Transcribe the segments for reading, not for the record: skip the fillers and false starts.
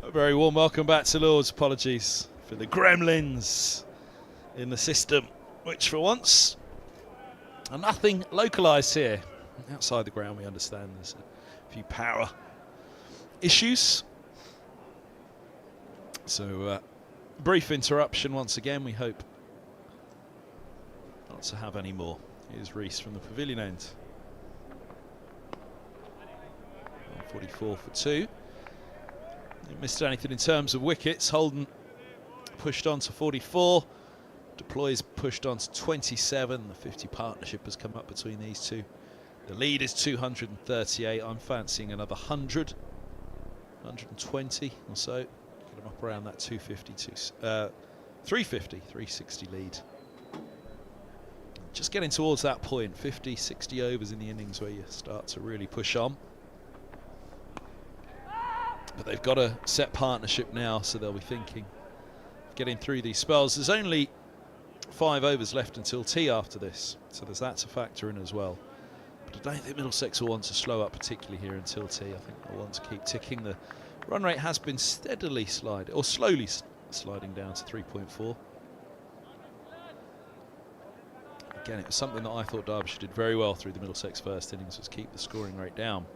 A very warm welcome back to Lords. Apologies for the gremlins in the system, which for once are nothing localised here. Outside the ground, we understand there's a few power issues. So, brief interruption once again. We hope not to have any more. Here's Reese from the pavilion end. 44 for 2. Didn't miss anything in terms of wickets. Holden pushed on to 44. Deploy's pushed on to 27. The 50 partnership has come up between these two. The lead is 238. I'm fancying another 100, 120 or so. Get them up around that 250, 350, 360 lead. Just getting towards that point, 50, 60 overs in the innings where you start to really push on. But they've got a set partnership now, so they'll be thinking of getting through these spells. There's only 5 overs left until tea after this, so there's that to factor in as well. But I don't think Middlesex will want to slow up particularly here until tea. I think they'll want to keep ticking. The run rate has been steadily sliding, or slowly sliding down to 3.4. Again, it was something that I thought Derbyshire did very well through the Middlesex first innings, was keep the scoring rate down.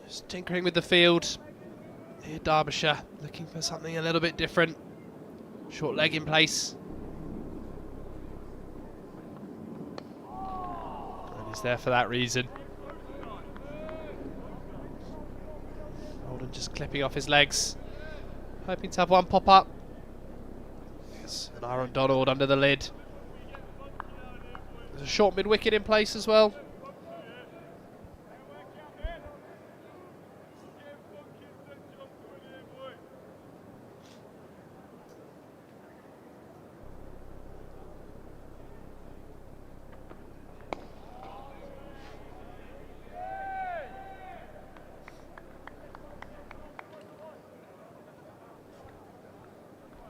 Just tinkering with the field. Here Derbyshire looking for something a little bit different. Short leg in place. And he's there for that reason. Holden just clipping off his legs. Hoping to have one pop up. Yes, and Aaron Donald under the lid. There's a short mid wicket in place as well.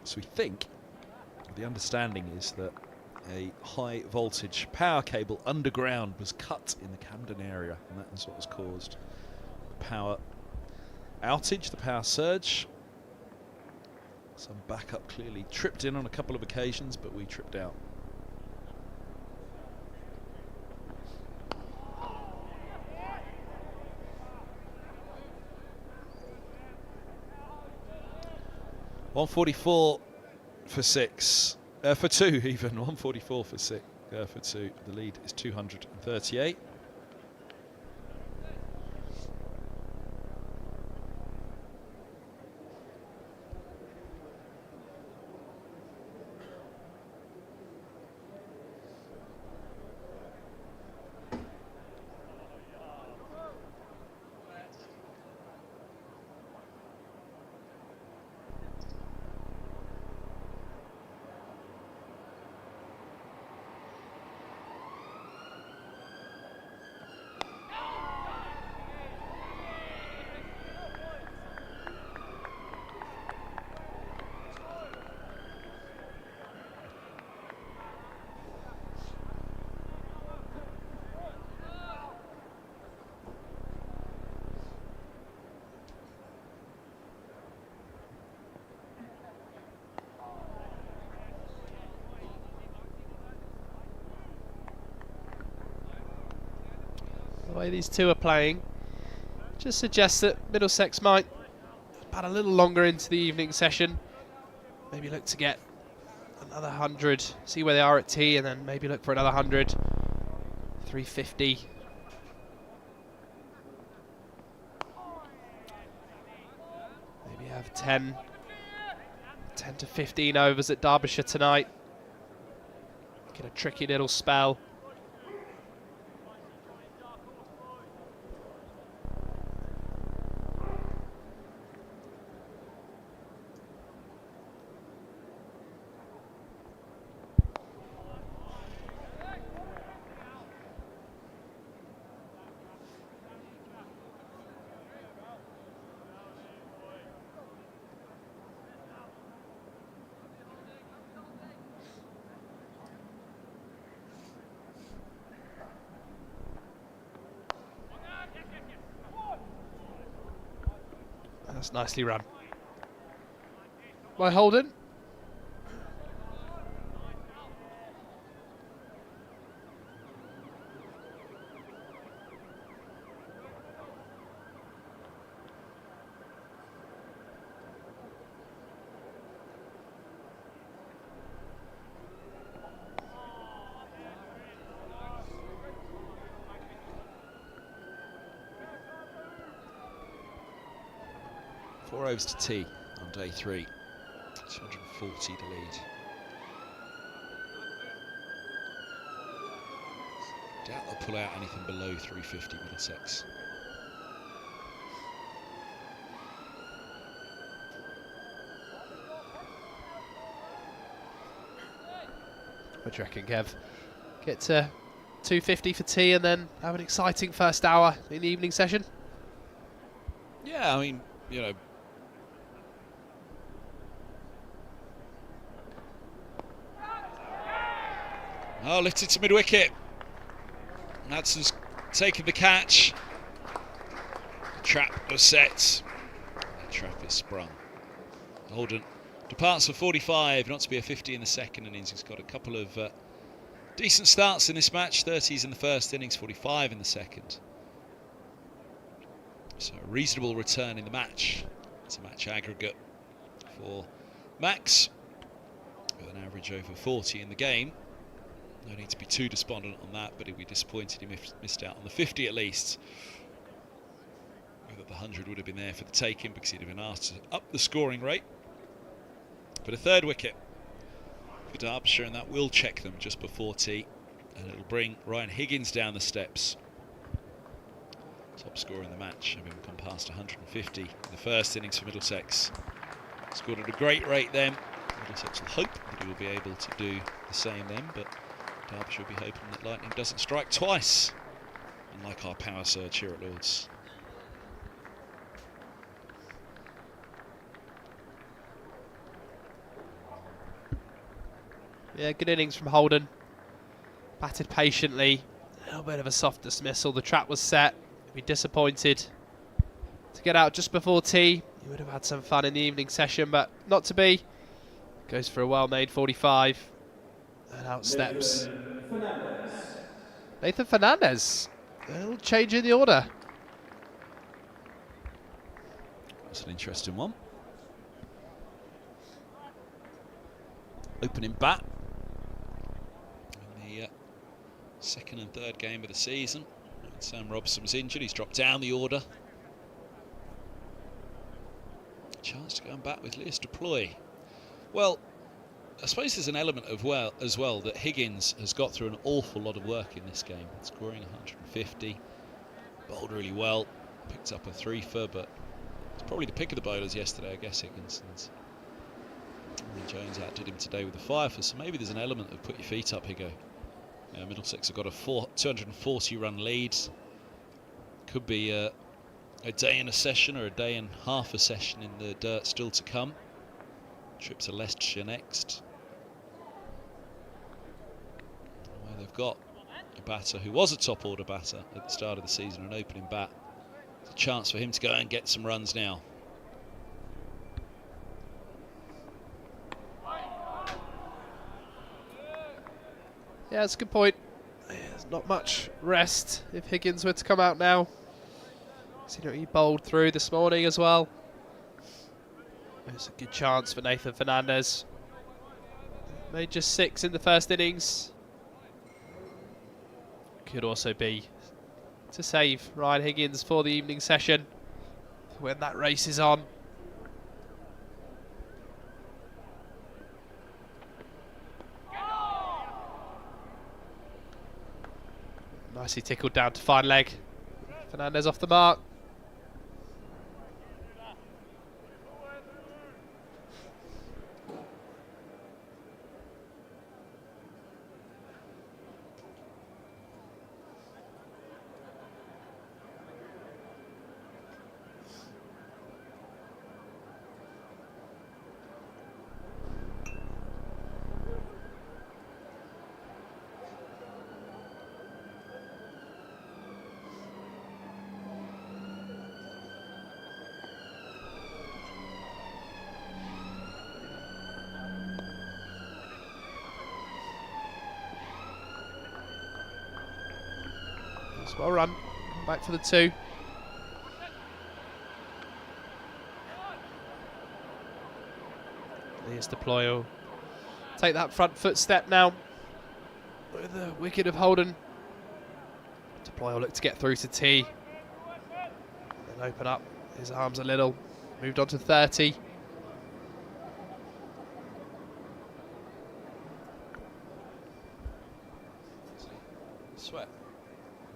So we think, the understanding is that a high voltage power cable underground was cut in the Camden area, and that is what has caused the power outage, the power surge. Some backup clearly tripped in on a couple of occasions, but we tripped out. .144 for 6, for 2 even, 144 for 6, for 2. The lead is 238. The way these two are playing just suggests that Middlesex might bat a little longer into the evening session. Maybe look to get another 100, see where they are at tea, and then maybe look for another 100, 350. Maybe have 10 to 15 overs at Derbyshire tonight. Get a tricky little spell. That's nicely run by Holden. Four overs to tea on day 3. 240 to lead. Doubt they'll pull out anything below 350 Middlesex. What do you reckon, Kev? Get to 250 for tea and then have an exciting first hour in the evening session? Yeah, I mean, you know, oh, lifted to mid-wicket. Madson's taken the catch. The trap was set. The trap is sprung. Holden departs for 45, not to be a 50 in the second innings. He's got a couple of decent starts in this match. 30s in the first innings, 45 in the second. So a reasonable return in the match. It's a match aggregate for Max, with an average over 40 in the game. No need to be too despondent on that, but he'd be disappointed he missed out on the 50 at least. Whether the 100 would have been there for the taking because he'd have been asked to up the scoring rate. But a third wicket for Derbyshire, and that will check them just before tea. And it'll bring Ryan Higgins down the steps. Top scorer in the match, having gone past 150 in the first innings for Middlesex. Scored at a great rate then. Middlesex will hope that he will be able to do the same then, but Derbyshire will be hoping that lightning doesn't strike twice, unlike our power surge here at Lords. Yeah, good innings from Holden. Batted patiently. A little bit of a soft dismissal. The trap was set. He'd be disappointed to get out just before tea. He would have had some fun in the evening session, but not to be. Goes for a well-made 45. And out steps Nathan Fernandez. A little change in the order. That's an interesting one. Opening bat in the second and third game of the season. Sam Robson was injured. He's dropped down the order. Chance to go and bat with Lewis Deploy. Well, I suppose there's an element of as well that Higgins has got through an awful lot of work in this game, scoring 150, bowled really well, picked up a 3-for, but it's probably the pick of the bowlers yesterday, I guess, Higgins. And Jones outdid him today with a 5-for, so maybe there's an element of put your feet up, Higgo. Middlesex have got a 240-run lead. Could be a day in a session or a day and half a session in the dirt still to come. Trip to Leicestershire next, where they've got a batter who was a top order batter at the start of the season, an opening bat. It's a chance for him to go and get some runs now. Yeah, that's a good point. not much rest if Higgins were to come out now. Seen what he bowled through this morning as well. There's a good chance for Nathan Fernandez. Made just 6 in the first innings. Could also be to save Ryan Higgins for the evening session when that race is on. Nicely tickled down to fine leg. Fernandez off the mark. Well run, back for the 2. Here's Deploy will take that front foot step now with the wicket of Holden. Deploy will look to get through to T. Then open up his arms a little. Moved on to 30. Sweat.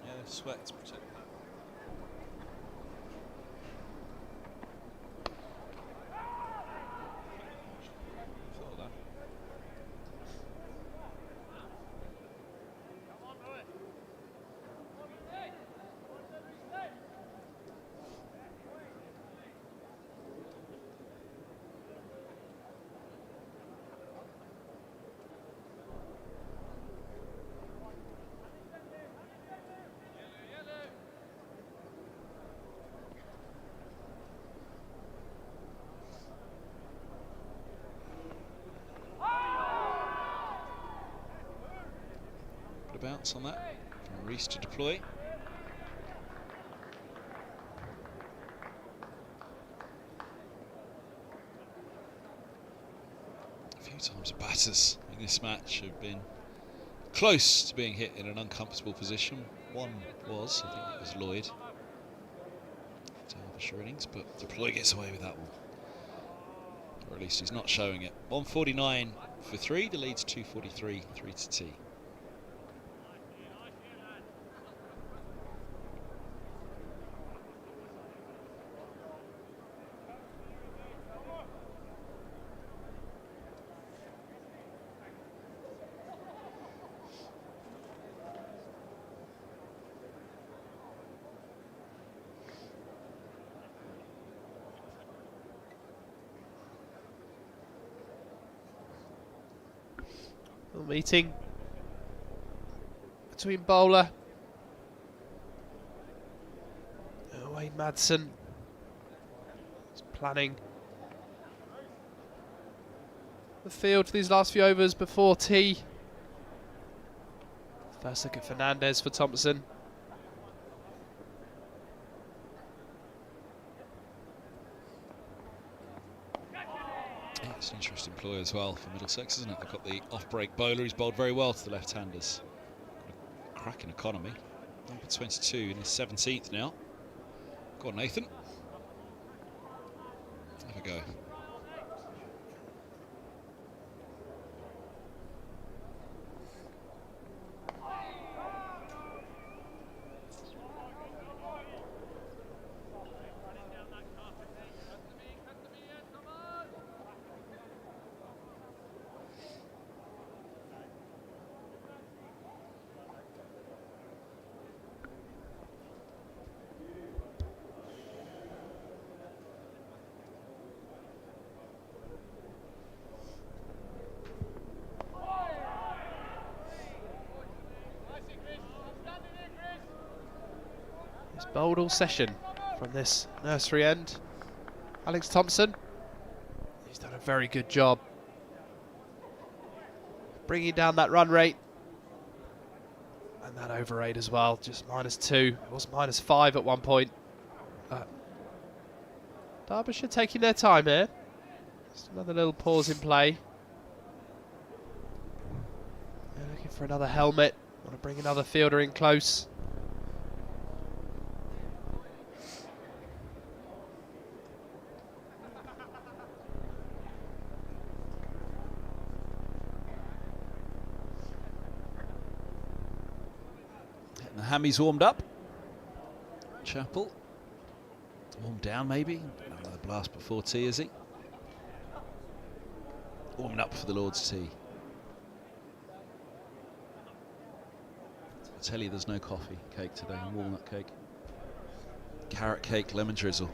Yeah, sweat to protect that. Feel that. Bounce on that from Reese to Deploy. A few times batters in this match have been close to being hit in an uncomfortable position. One was, I think it was Lloyd. Derbyshire innings, but Deploy gets away with that one. Or at least he's not showing it. 149 for 3, the lead's 243, 3 to T. Meeting between bowler Wayne Madsen. He's planning the field for these last few overs before tea. First look at Fernandez for Thompson. It's an interesting ploy as well for Middlesex, isn't it? They've got the off-break bowler. He's bowled very well to the left-handers. Got a cracking economy. Number 22 in his 17th now. Go on, Nathan. Have a go. Bowled all session from this nursery end. Alex Thompson, he's done a very good job bringing down that run rate. And that overraid as well, just -2. It was -5 at one point. But Derbyshire taking their time here. Just another little pause in play. They're looking for another helmet. Want to bring another fielder in close. The hammies warmed up. Chapel warmed down maybe. Another blast before tea, is he? Warming up for the Lord's tea. I tell you, there's no coffee cake today. Walnut cake, carrot cake, lemon drizzle.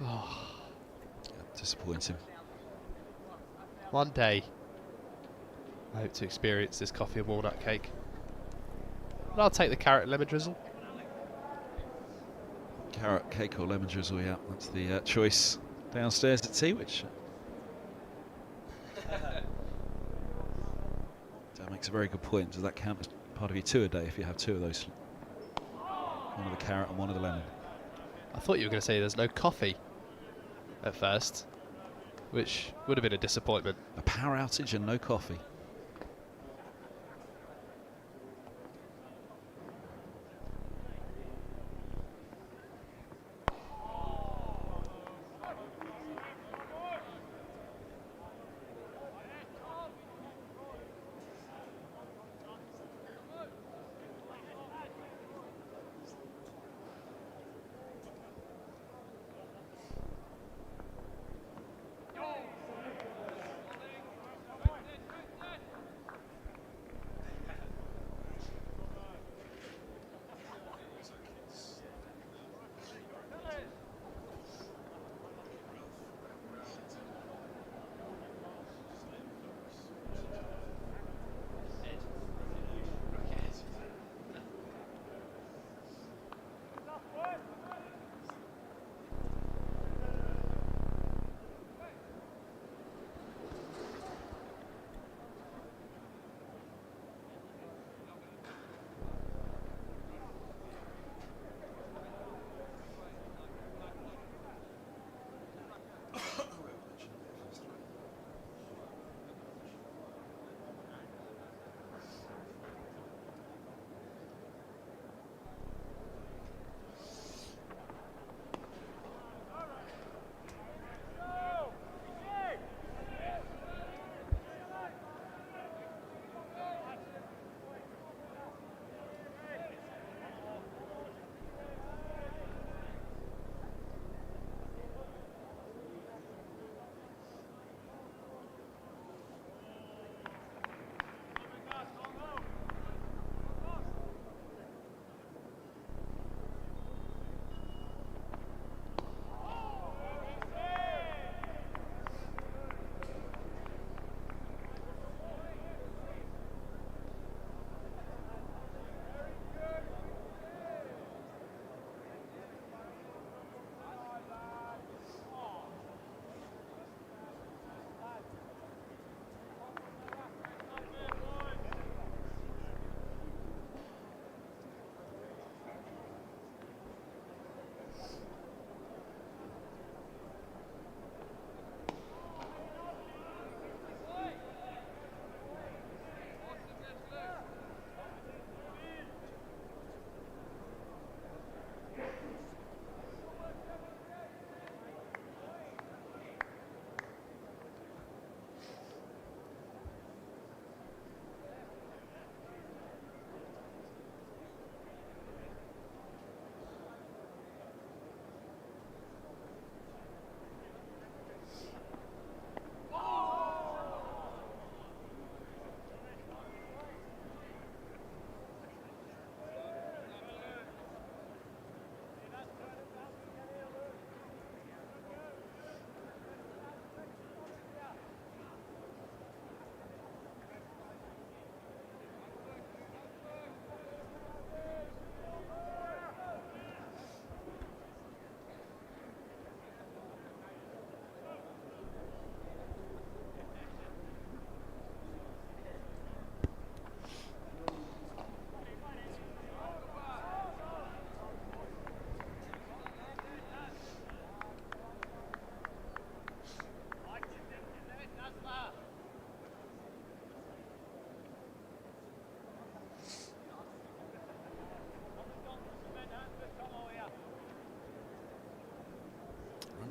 Oh. Yeah, disappointing. One day, I hope to experience this coffee and walnut cake. But I'll take the carrot and lemon drizzle. Carrot cake or lemon drizzle, yeah, that's the choice downstairs at tea, which that makes a very good point. Does that count as part of your 2 a day if you have 2 of those? One of the carrot and one of the lemon. I thought you were going to say there's no coffee at first, which would have been a disappointment. A power outage and no coffee.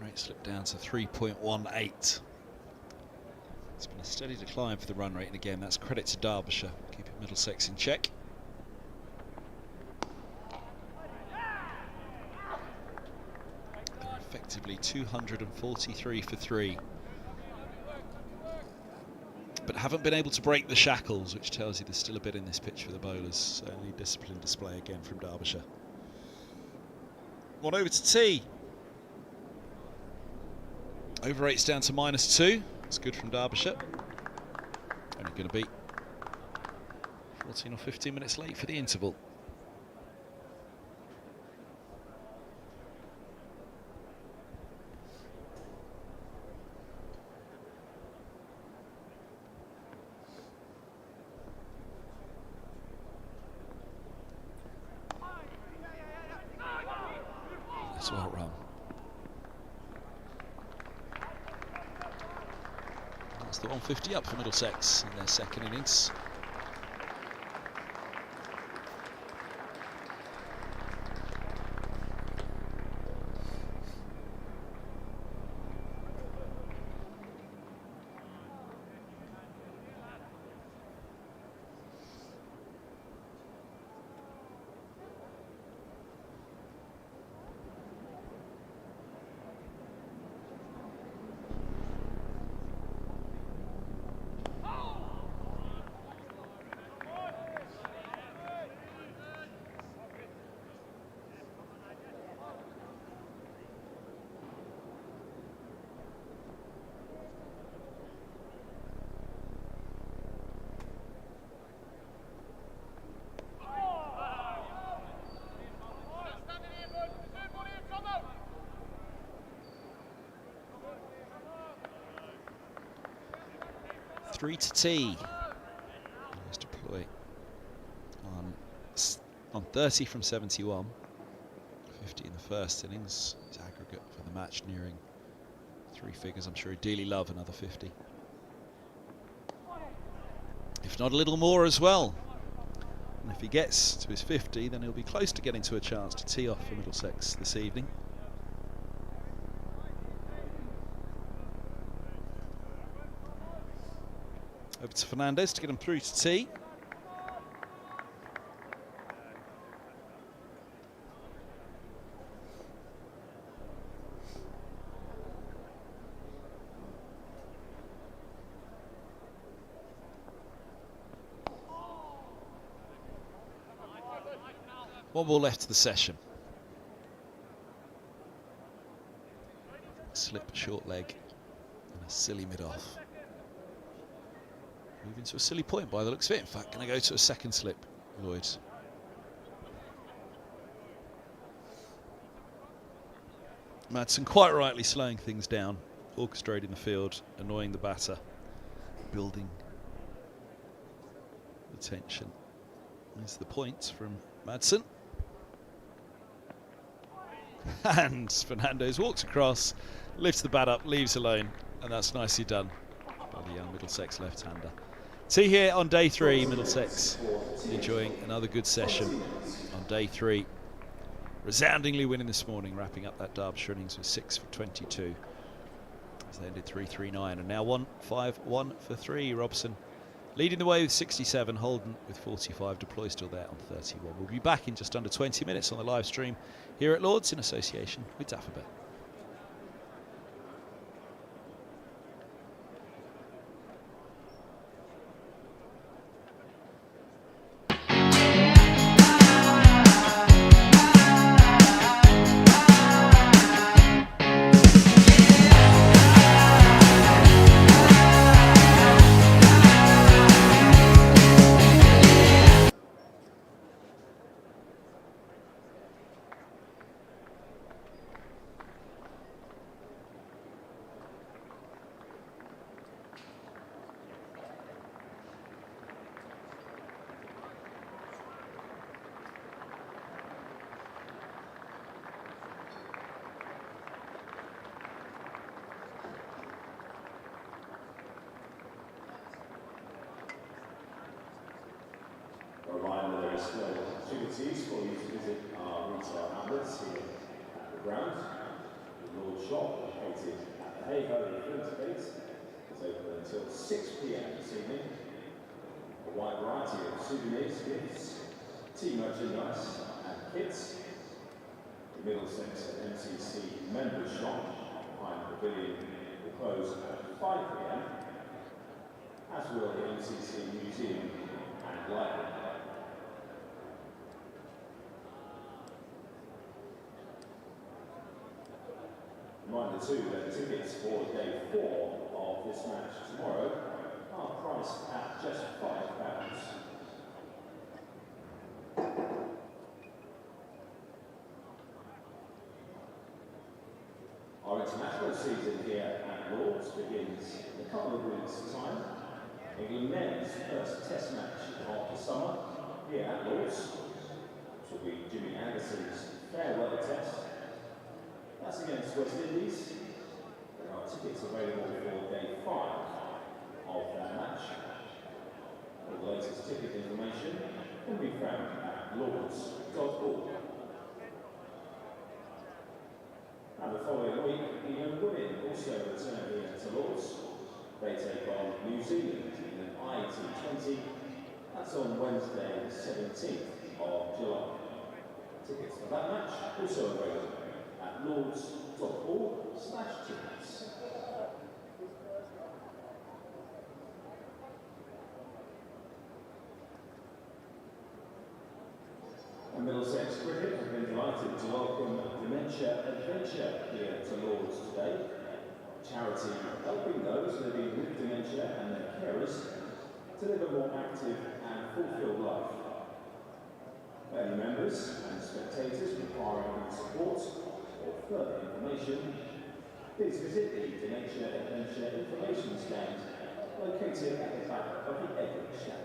rate slipped down to 3.18. It's been a steady decline for the run rate, and again, that's credit to Derbyshire, keeping Middlesex in check. They're effectively 243 for 3. But haven't been able to break the shackles, which tells you there's still a bit in this pitch for the bowlers. Certainly disciplined display again from Derbyshire. One over to tea. Over 8's down to -2. It's good from Derbyshire. Only going to be 14 or 15 minutes late for the interval. That's well run. That's the 150 up for Middlesex in their second innings. Three to tea. Nice deploy on 30 from 71. 50 in the first innings. His aggregate for the match nearing 3 figures. I'm sure he'd dearly love another 50. If not a little more as well. And if he gets to his 50, then he'll be close to getting to a chance to tee off for Middlesex this evening. Over to Fernandez to get him through to tea. One ball left to the session. Slip, short leg, and a silly mid-off. Moving to a silly point by the looks of it. In fact, going to go to a second slip, Lloyd. Madsen quite rightly slowing things down, orchestrating the field, annoying the batter, building the tension. There's the point from Madsen. And Fernandez walks across, lifts the bat up, leaves alone, and that's nicely done by the young Middlesex left-hander. Tea here on day 3, Middlesex enjoying another good session on day 3. Resoundingly winning this morning, wrapping up that Derbyshire innings with 6 for 22. As they ended 3-3-9, and now 1-5-1 for 3. Robson leading the way with 67, Holden with 45, Deploy still there on 31. We'll be back in just under 20 minutes on the live stream here at Lord's in association with Daffabet. Reminder, there is no opportunities for you to visit our retail outlets here at the ground. The Lord Shop located at the Hey-Ho Field Gate. It's open until 6 p.m. this evening. A wide variety of souvenirs, gifts, tea merchandise and kits. The Middlesex MCC members shop behind the pavilion will close at 5 p.m. as will the MCC Museum and Library. Reminder too that tickets for day 4 of this match tomorrow are priced at just £5. Our international season here at Lord's begins in a couple of weeks' time. England men's first test match of the summer here at Lord's, which will be Jimmy Anderson's farewell test. That's against West Indies. There are tickets available for day 5 of that match. All the latest ticket information can be found at lords.org. And the following week, England women also return here to Lords. They take on New Zealand in an IT20. That's on Wednesday, the 17th of July. Tickets for that match also available at lords.org/tickets. And Middlesex Cricket have been delighted to welcome Dementia Adventure here to Lords today. Charity helping those living with dementia and their carers to live a more active and fulfilled life. For any members and spectators requiring support or further information, please visit the Dementia Adventure information stand located at the back of the Edward Shack.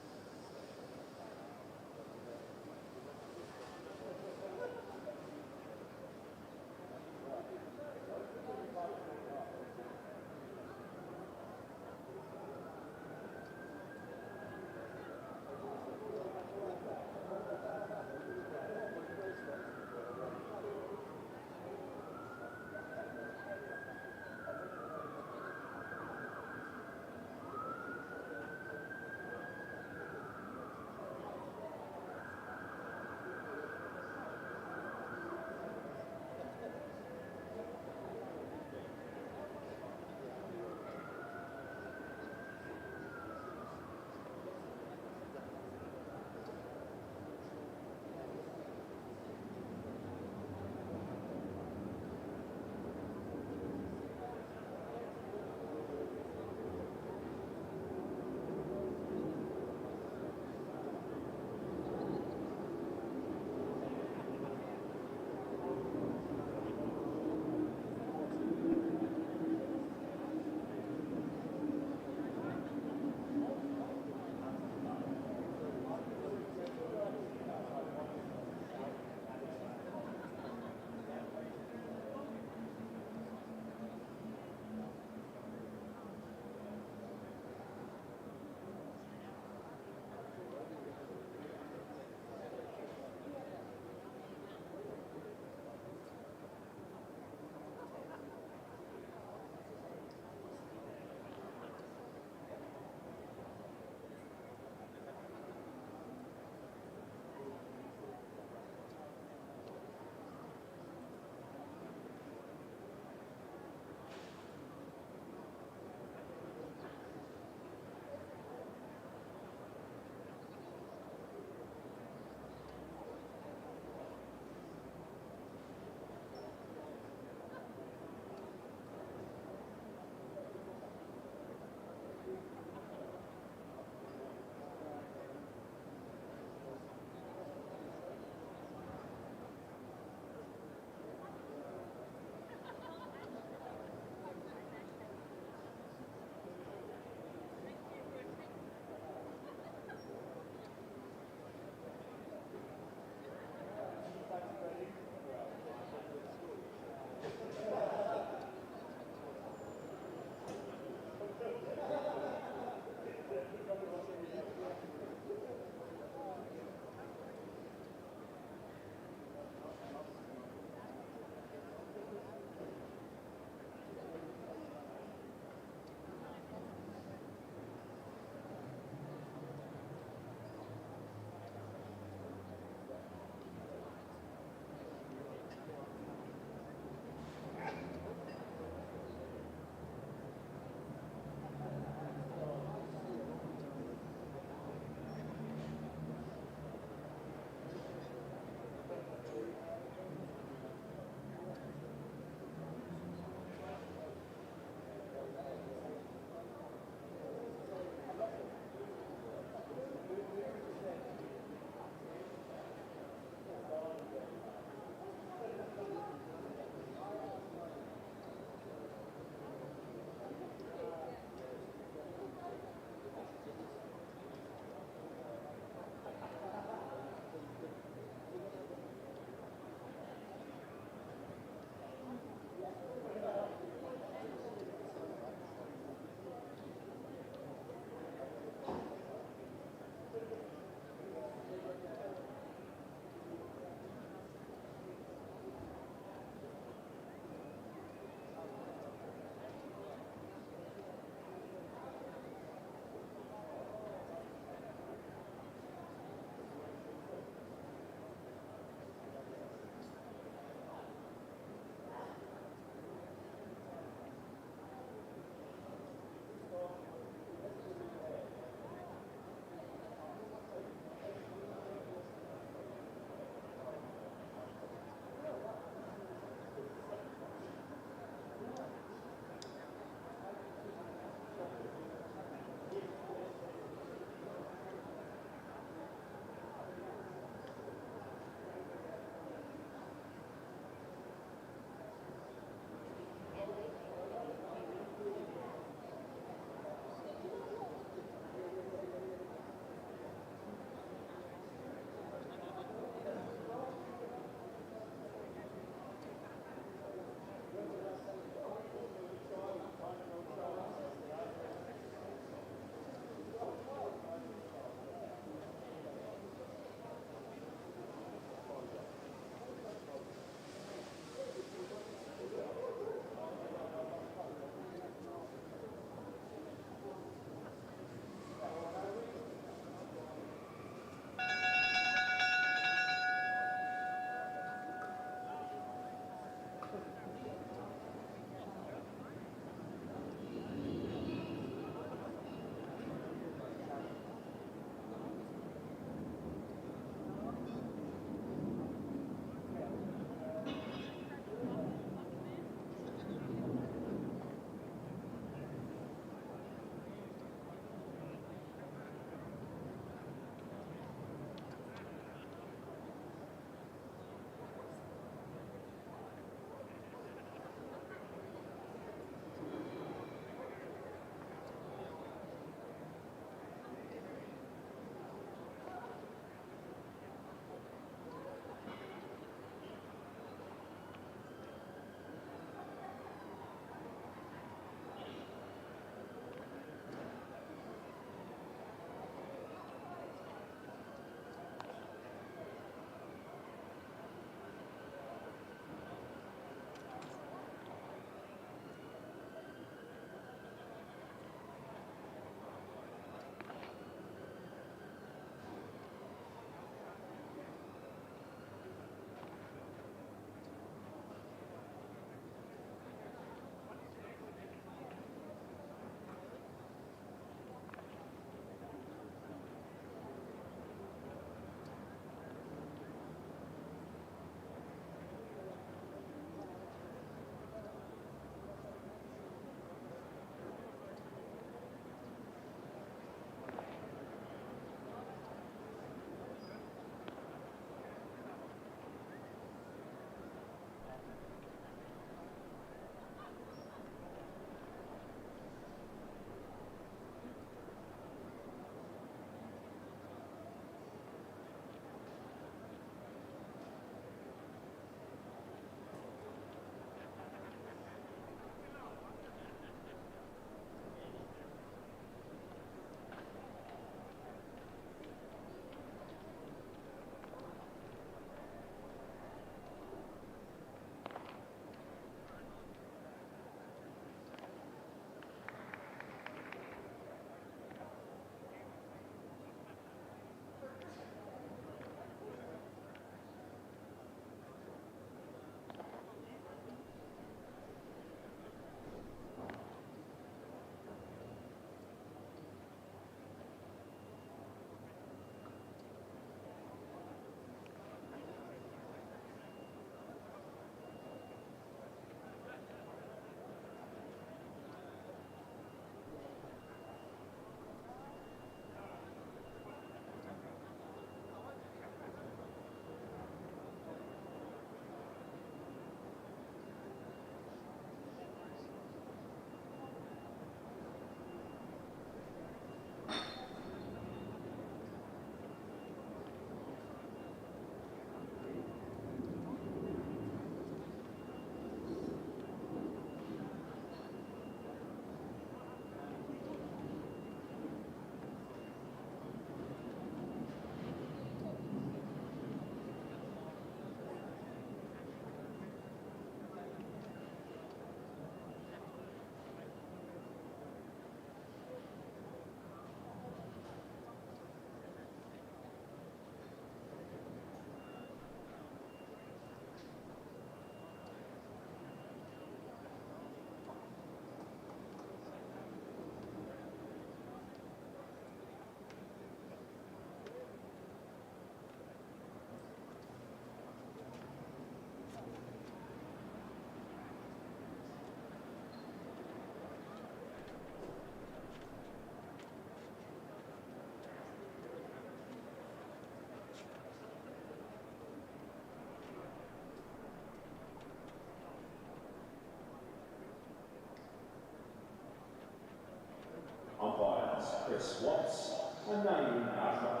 Chris Watts and Naeem Ashraf.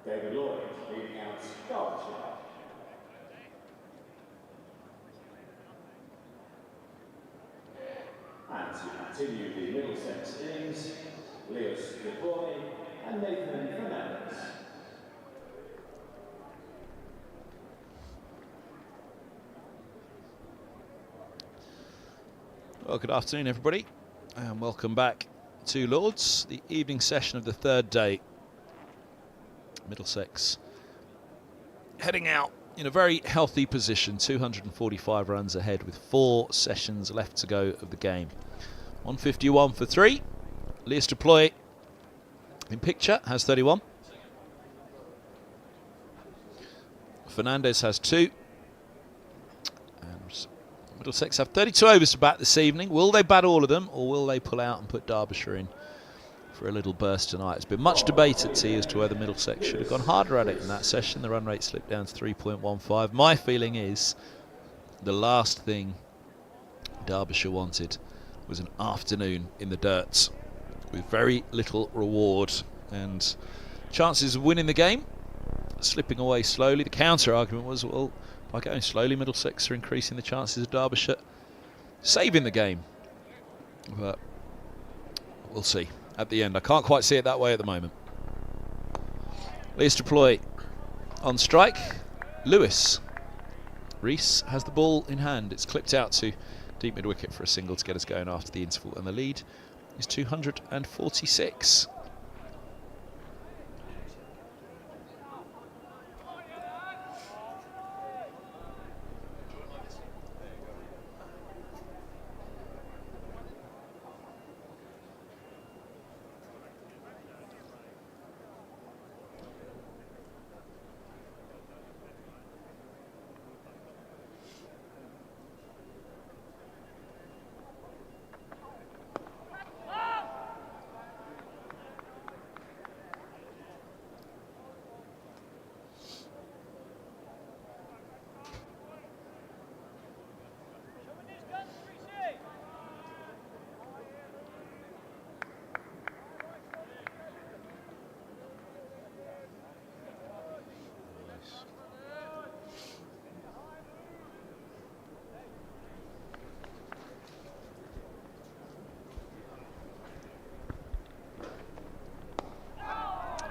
David Lloyd leading out Derbyshire. And to continue the Middlesex innings, Lewis DeBoy and Nathan Fernandez. Well, good afternoon, everybody, and welcome back to Lords, the evening session of the third day. Middlesex heading out in a very healthy position, 245 runs ahead with 4 sessions left to go of the game. 151 for 3. Lewis Deploy in picture has 31. Fernandez has 2. And Middlesex have 32 overs to bat this evening. Will they bat all of them, or will they pull out and put Derbyshire in for a little burst tonight? There's been much debate at tea as to whether Middlesex should have gone harder at it in that session. The run rate slipped down to 3.15. My feeling is the last thing Derbyshire wanted was an afternoon in the dirt with very little reward and chances of winning the game slipping away slowly. The counter argument was, well, by going slowly, Middlesex are increasing the chances of Derbyshire saving the game. But we'll see at the end. I can't quite see it that way at the moment. Lewis Deploy on strike. Lewis. Rees has the ball in hand. It's clipped out to deep mid-wicket for a single to get us going after the interval, and the lead is 246.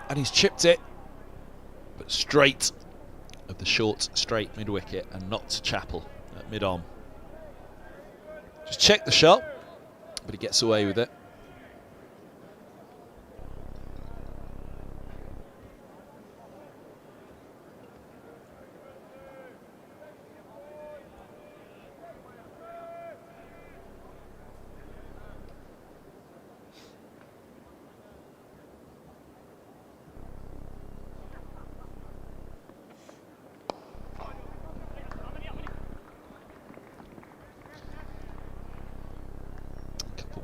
And he's chipped it, but straight of the short, straight mid-wicket and not to Chappell at mid-on. Just checked the shot, but he gets away with it.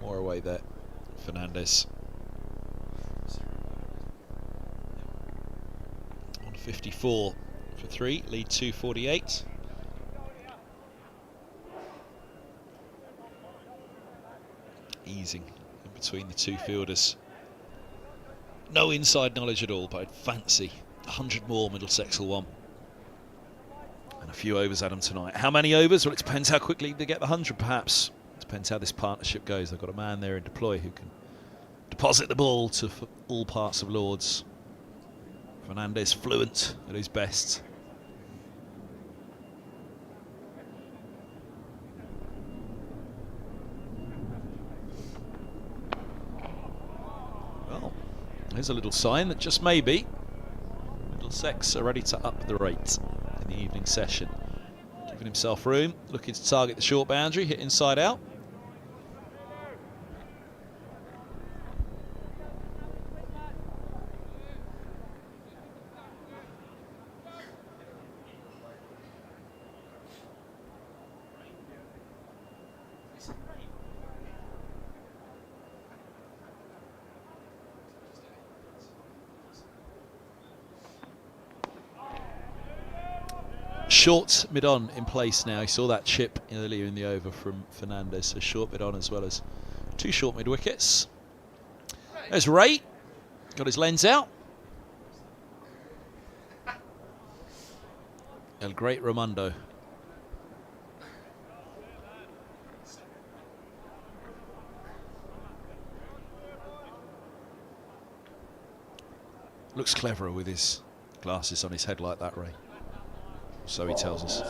More away there, Fernandez. On 54 for 3, lead 248. Easing in between the two fielders. No inside knowledge at all, but I'd fancy 100 more Middlesex will want. And a few overs at them tonight. How many overs? Well, it depends how quickly they get the 100, perhaps. Depends how this partnership goes. They've got a man there in Deploy who can deposit the ball to all parts of Lords. Fernandez fluent at his best. Well, here's a little sign that just maybe Middlesex are ready to up the rate in the evening session. Giving himself room, looking to target the short boundary, hit inside out. short mid-on in place now. He saw that chip earlier in the over from Fernandez, so short mid-on as well as 2 short mid-wickets. There's Ray, got his lens out. El Great Ramondo. Looks cleverer with his glasses on his head like that, Ray. So he tells us.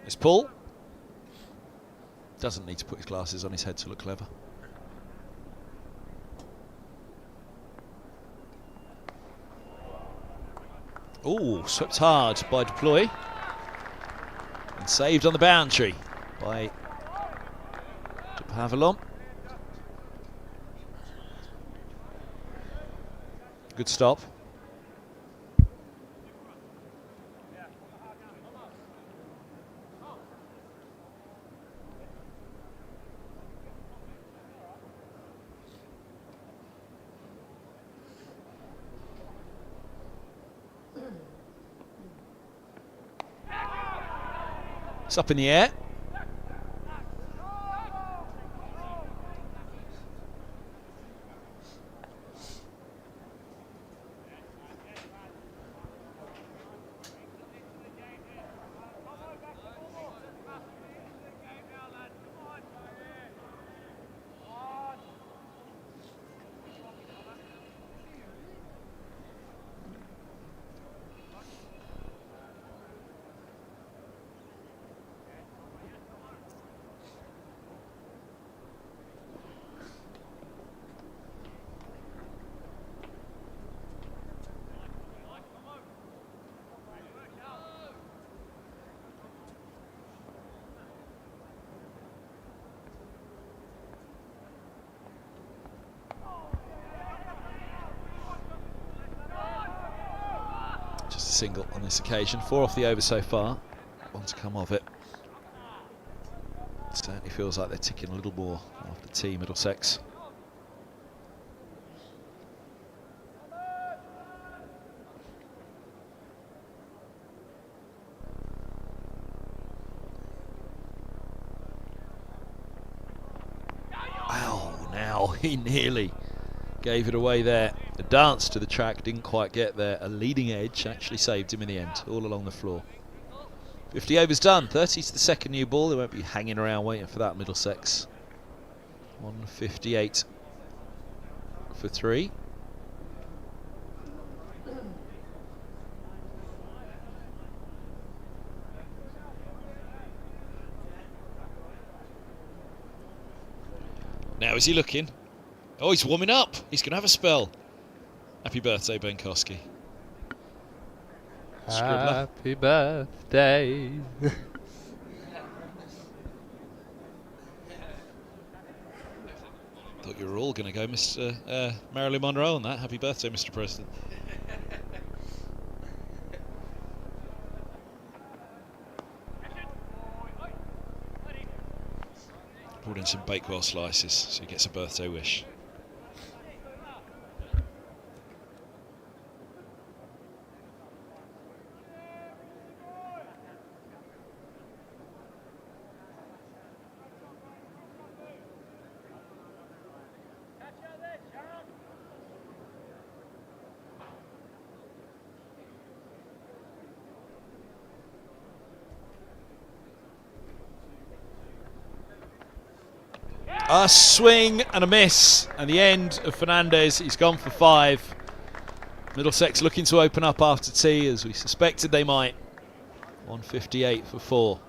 It's Paul. Doesn't need to put his glasses on his head to look clever. Oh, swept hard by Deploy. And saved on the boundary by De Pavalon. Good stop. It's up in the air. Just a single on this occasion. 4 off the over so far. 1 to come of it. Certainly feels like they're ticking a little more after tea, Middlesex. Wow, now he nearly gave it away there. The dance to the track didn't quite get there. A leading edge actually saved him in the end, all along the floor. 50 overs done, 30 to the second new ball. They won't be hanging around waiting for that, Middlesex. 158 for 3. Now is he looking? Oh, he's warming up. He's going to have a spell. Happy birthday, Ben Koski. Happy birthday. Thought you were all going to go Mr. Marilyn Monroe on that. Happy birthday, Mr. President. Brought in some Bakewell slices, so he gets a birthday wish. A swing and a miss, and the end of Fernandez. He's gone for 5. Middlesex looking to open up after tea, as we suspected they might. 158 for 4.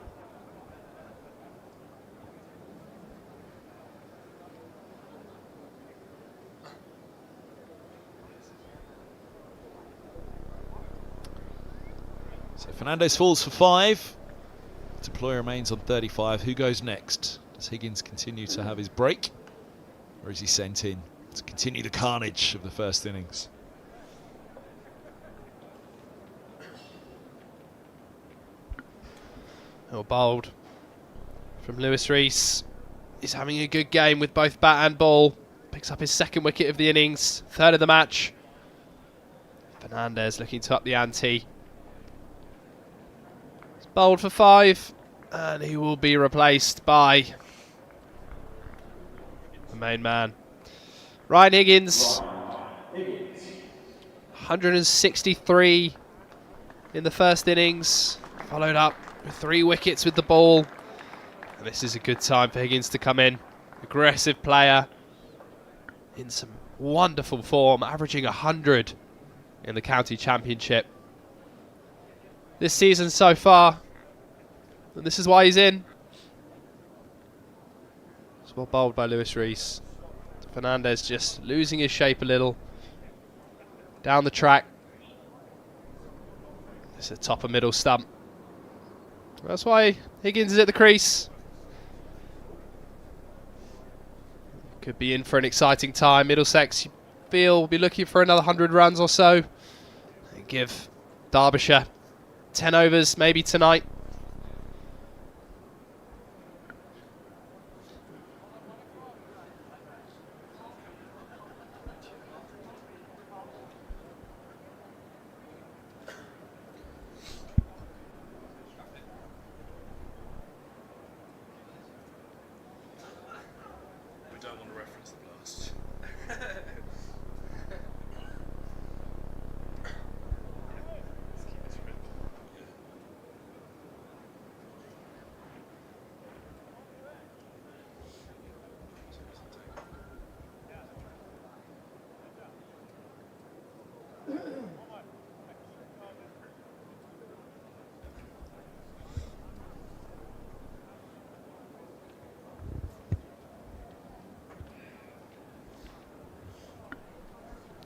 So Fernandez falls for 5. Deploy remains on 35. Who goes next? Does Higgins continue to have his break, or is he sent in to continue the carnage of the first innings? Oh, bowled from Lewis Rees. He's having a good game with both bat and ball. Picks up his 2nd wicket of the innings, 3rd of the match. Fernandez looking to up the ante. He's bowled for 5, and he will be replaced by the main man, Ryan Higgins. 163 in the first innings, followed up with 3 wickets with the ball. And this is a good time for Higgins to come in. Aggressive player in some wonderful form, averaging 100 in the county championship this season so far, and this is why he's in. It's well bowled by Lewis Rees. Fernandez just losing his shape a little down the track. It's a top of middle stump. That's why Higgins is at the crease. Could be in for an exciting time. Middlesex, you feel, will be looking for another 100 runs or so. And give Derbyshire 10 overs maybe tonight.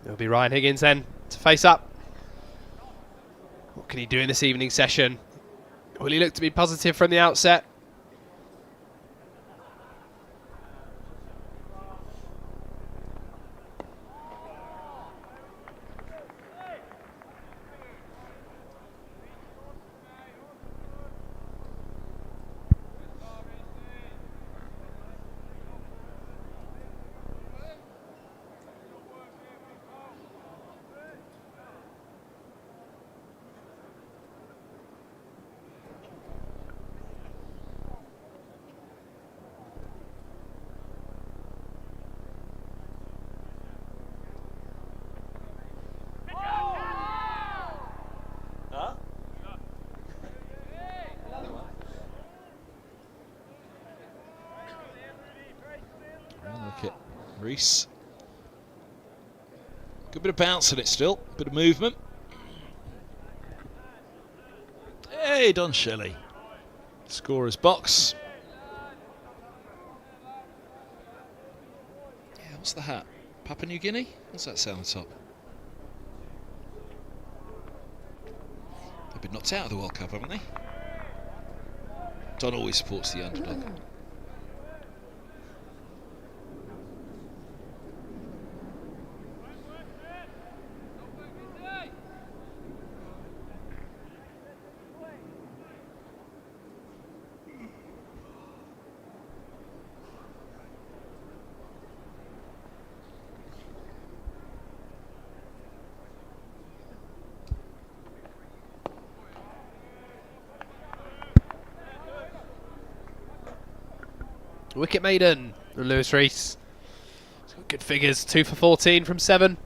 It'll be Ryan Higgins then to face up. What can he do in this evening session? Will he look to be positive from the outset? Rees. Good bit of bounce in it still, bit of movement. Hey, Don Shelley. Scorer's box. Yeah, what's the hat? Papua New Guinea? What's that say on the top? They've been knocked out of the World Cup, haven't they? Don always supports the underdog. Wicket maiden, Lewis Rees. He's got good figures, 2 for 14 from 7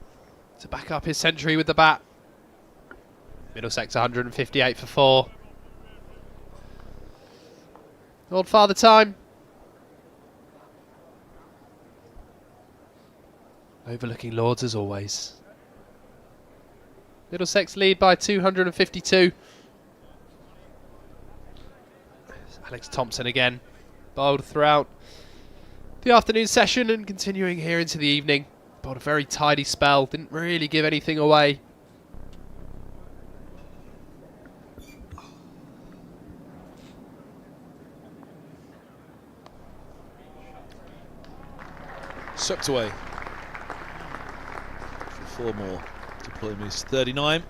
to back up his century with the bat. Middlesex 158 for 4. Old Father time. Overlooking Lords as always. Middlesex lead by 252. Alex Thompson again, bowled throughout the afternoon session and continuing here into the evening. Bowled a very tidy spell, didn't really give anything away. Swept away. 4 more. Deploy moves to 39.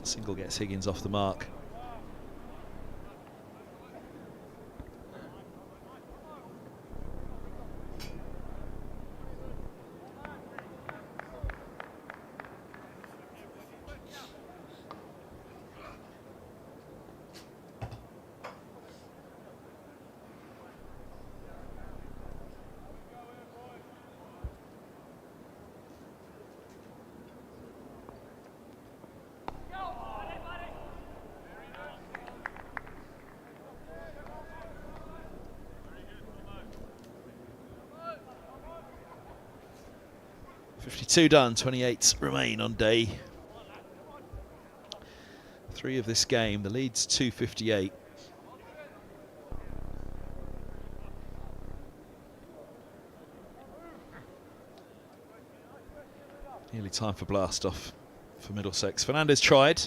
Single gets Higgins off the mark. .52 done, 28 remain on day 3 of this game. The lead's 258. Nearly time for blast off for Middlesex. Fernandez tried.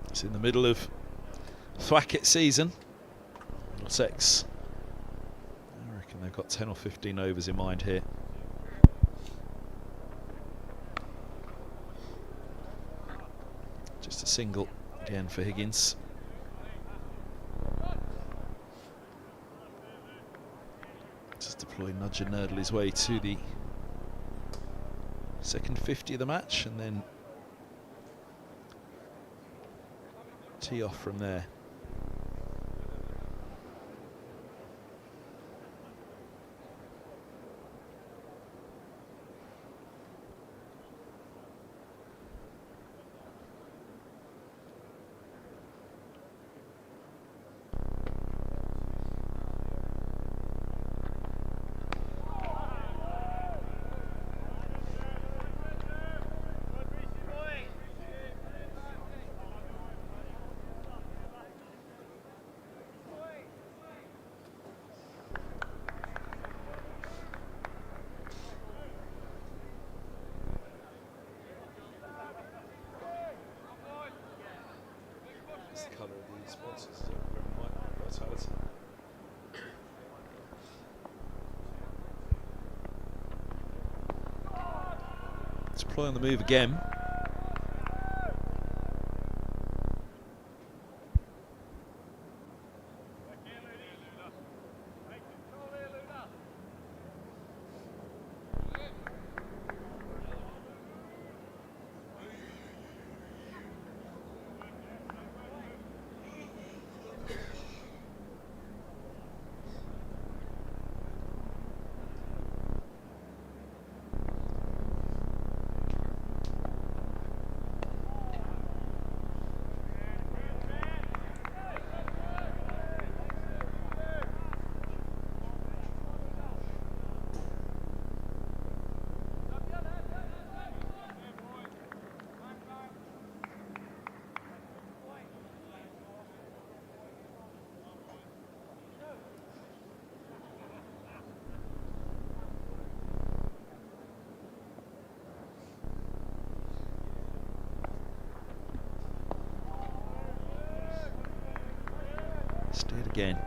It's in the middle of Thwackett season. Middlesex, I reckon they've got 10 or 15 overs in mind here. Just a single again for Higgins. Just deploy nudge and nurdle his way to the second 50 of the match and then tee off from there. The colour of the sponsors is very white, vitality. Let's play on the move again. again.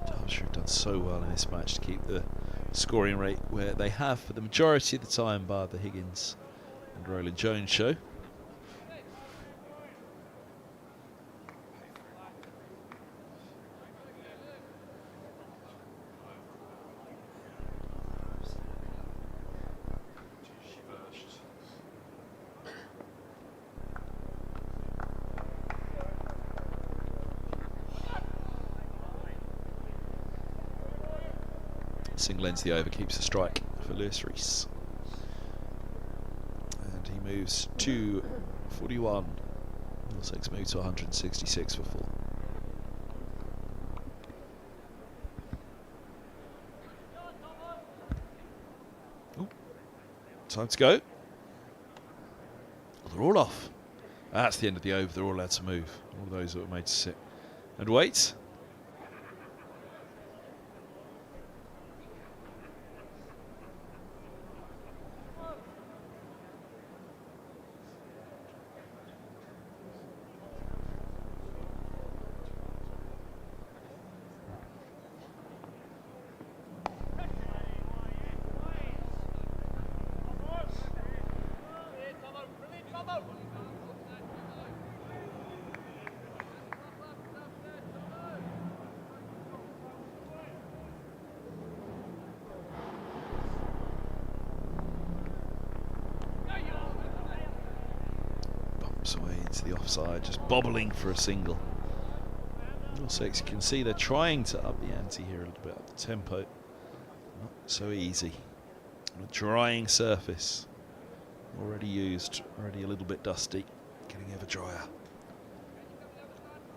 Derbyshire have done so well in this match to keep the scoring rate where they have for the majority of the time, bar the Higgins and Roland Jones show. Single ends the over, keeps the strike for Lewis Rees. And he moves to 41. Middlesex move to 166 for 4. Ooh. Time to go. They're all off. That's the end of the over. They're all allowed to move. All those that were made to sit and wait. Away into the offside, just bobbling for a single. Middlesex, you can see they're trying to up the ante here a little bit, up the tempo. Not so easy. On a drying surface, already used, already a little bit dusty, getting ever drier.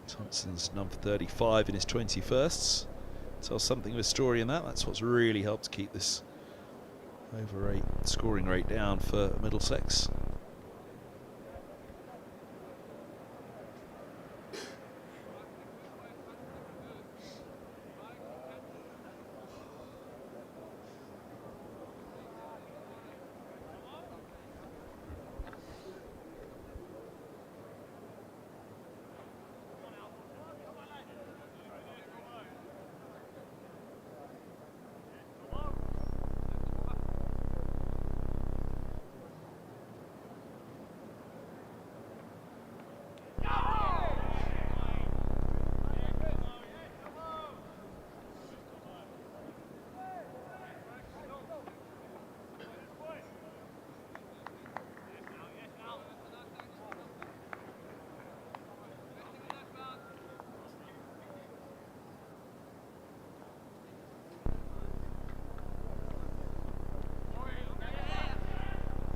Thompson's number 35 in his 21st. Tells something of a story in that. That's what's really helped keep this over 8 scoring rate down for Middlesex.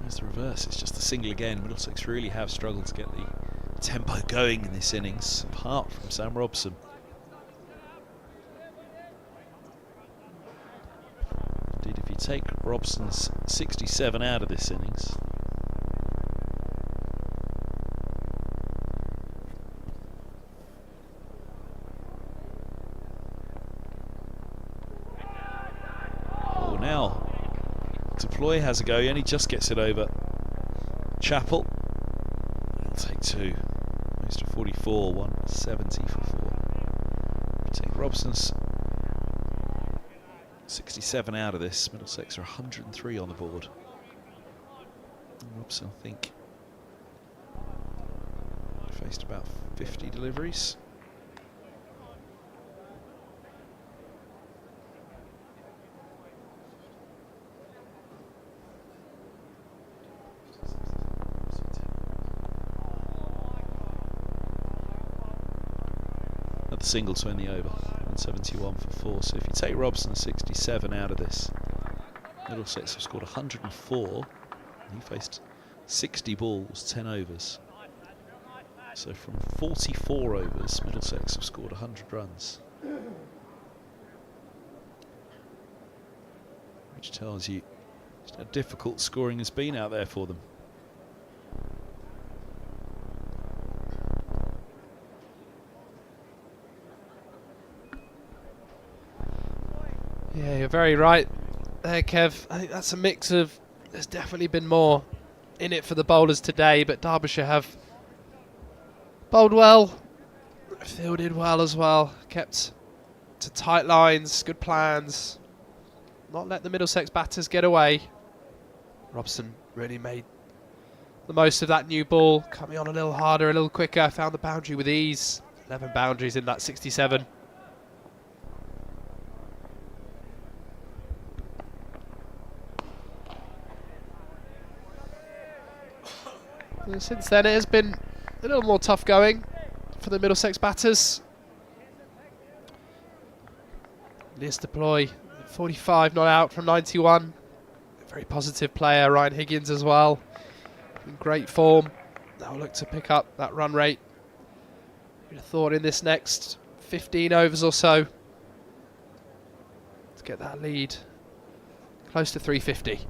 The reverse, it's just a single again. Middlesex really have struggled to get the tempo going in this innings, apart from Sam Robson. Indeed, if you take Robson's 67 out of this innings, now Deploy has a go, he only just gets it over Chappell. He'll take 2. Moves to 44, 170 for 4. If you take Robson's 67 out of this, Middlesex are 103 on the board. And Robson, I think, faced about 50 deliveries. Single to end the over, 171 for 4. So if you take Robson's 67 out of this, Middlesex have scored 104. And he faced 60 balls, 10 overs. So from 44 overs, Middlesex have scored 100 runs. Which tells you just how difficult scoring has been out there for them. Yeah, you're very right there, Kev. I think that's a mix of, there's definitely been more in it for the bowlers today, but Derbyshire have bowled well. fielded well as well, kept to tight lines, good plans, not let the Middlesex batters get away. Robson really made the most of that new ball, coming on a little harder, a little quicker, found the boundary with ease. 11 boundaries in that 67. And since then it has been a little more tough going for the Middlesex batters. Lias Deploy, 45 not out from 91. A very positive player, Ryan Higgins as well. In great form. Now look to pick up that run rate. You'd have thought in this next 15 overs or so to get that lead close to 350.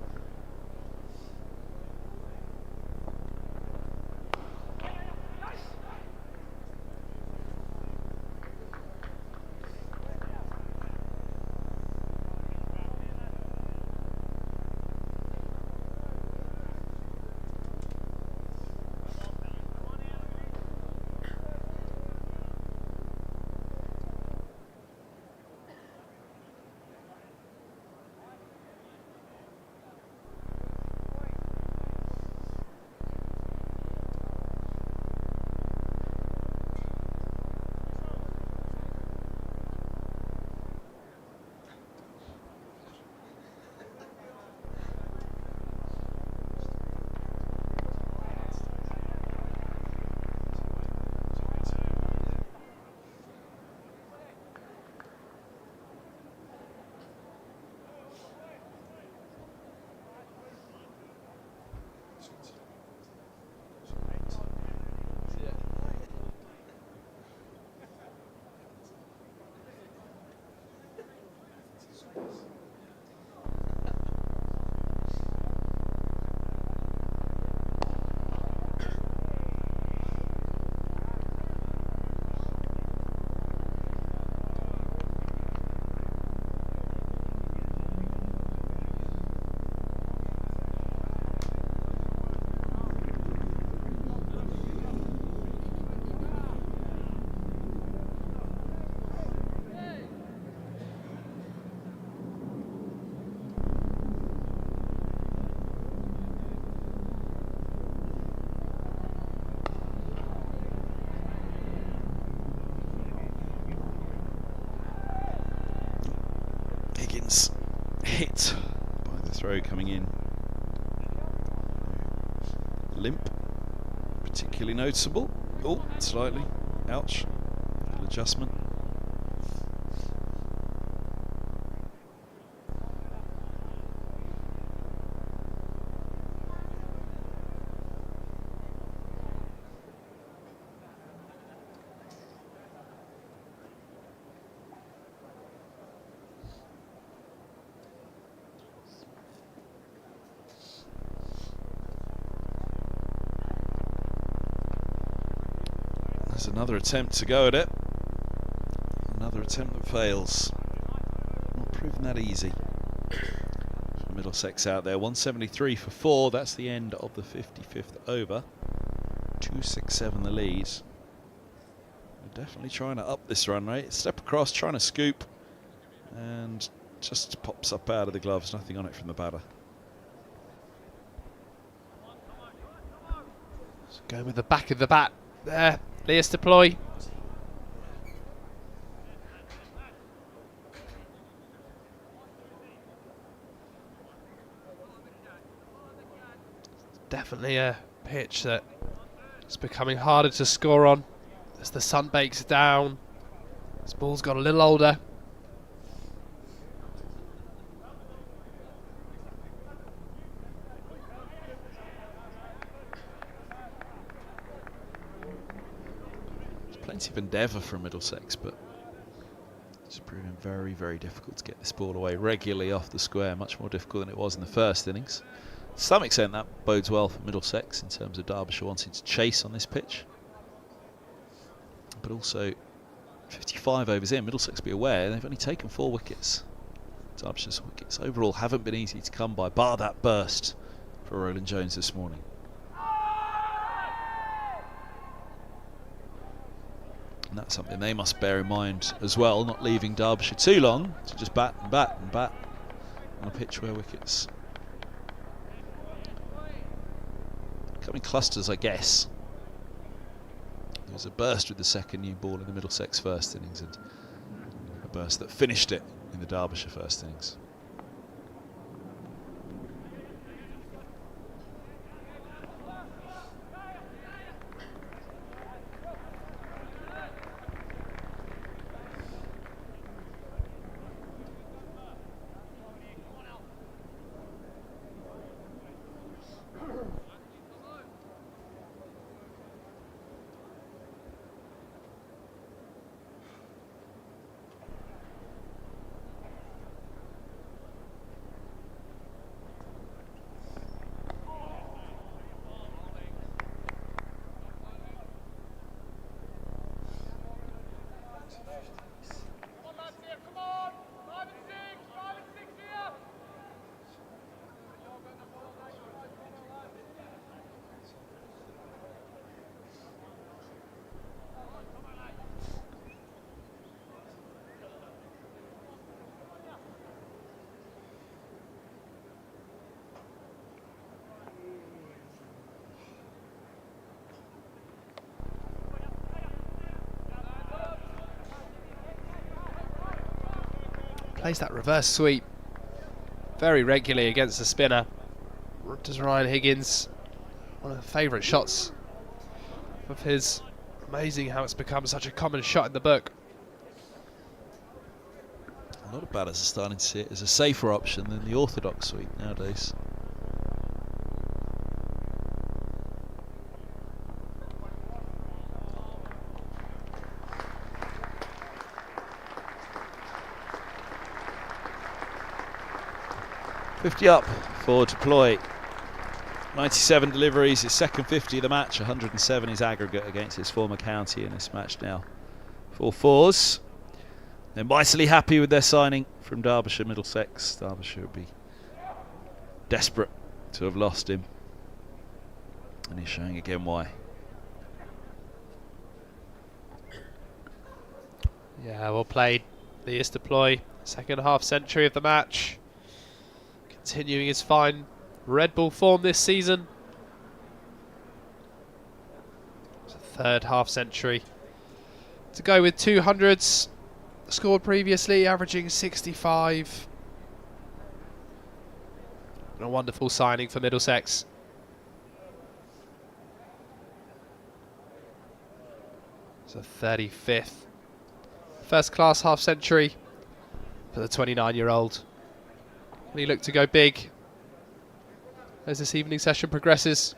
Hit by the throw coming in. Limp, particularly noticeable. Oh, slightly. Ouch. Little adjustment. There's another attempt to go at it. Another attempt that fails. Not proving that easy. Middlesex out there. 173 for 4. That's the end of the 55th over. 267 the lead. We're definitely trying to up this run rate. Step across, trying to scoop. And just pops up out of the gloves. Nothing on it from the batter. So going with the back of the bat there. Lias Deploy. Definitely a pitch that is becoming harder to score on as the sun bakes down. This ball's got a little older. Plenty of endeavour from Middlesex, but it's proving very, very difficult to get this ball away regularly off the square. Much more difficult than it was in the first innings. To some extent, that bodes well for Middlesex in terms of Derbyshire wanting to chase on this pitch. But also, 55 overs in, Middlesex, be aware, they've only taken 4 wickets. Derbyshire's wickets overall haven't been easy to come by, bar that burst for Roland Jones this morning. And that's something they must bear in mind as well, not leaving Derbyshire too long to just bat and bat and bat on a pitch where wickets come in clusters, I guess. There was a burst with the second new ball in the Middlesex first innings and a burst that finished it in the Derbyshire first innings. Plays that reverse sweep very regularly against the spinner. Does Ryan Higgins, one of the favourite shots of his. Amazing how it's become such a common shot in the book. A lot of batters are starting to see it as a safer option than the orthodox sweep nowadays. .50 up for Deploy. 97 deliveries, his second 50 of the match, 107 his aggregate against his former county in this match now. 4 fours. They're mightily happy with their signing from Derbyshire Middlesex. Derbyshire would be desperate to have lost him. And he's showing again why. Yeah, well played. The Deploy, second half century of the match. Continuing his fine Red Bull form this season. It's a third half century to go with 200s scored previously, averaging 65. And a wonderful signing for Middlesex. It's a 35th first class half century for the 29-year-old. Will he look to go big as this evening session progresses?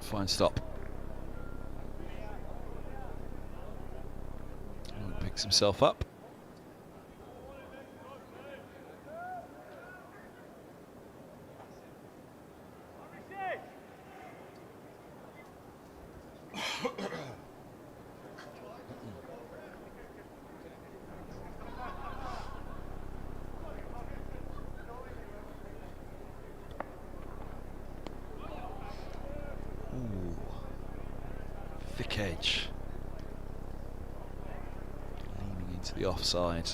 Fine stop. Picks himself up. Thick edge. Leaning into the offside.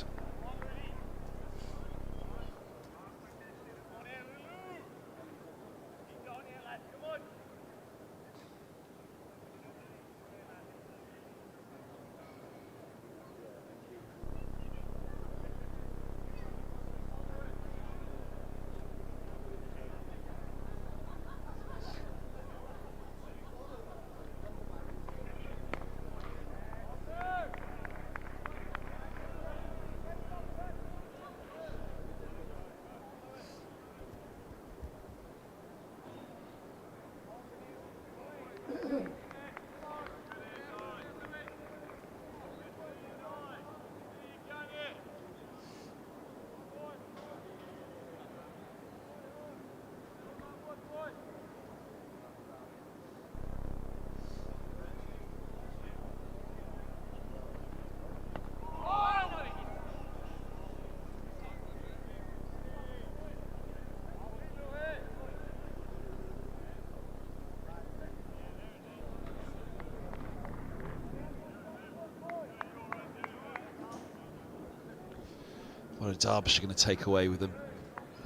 What are Derbyshire going to take away with them?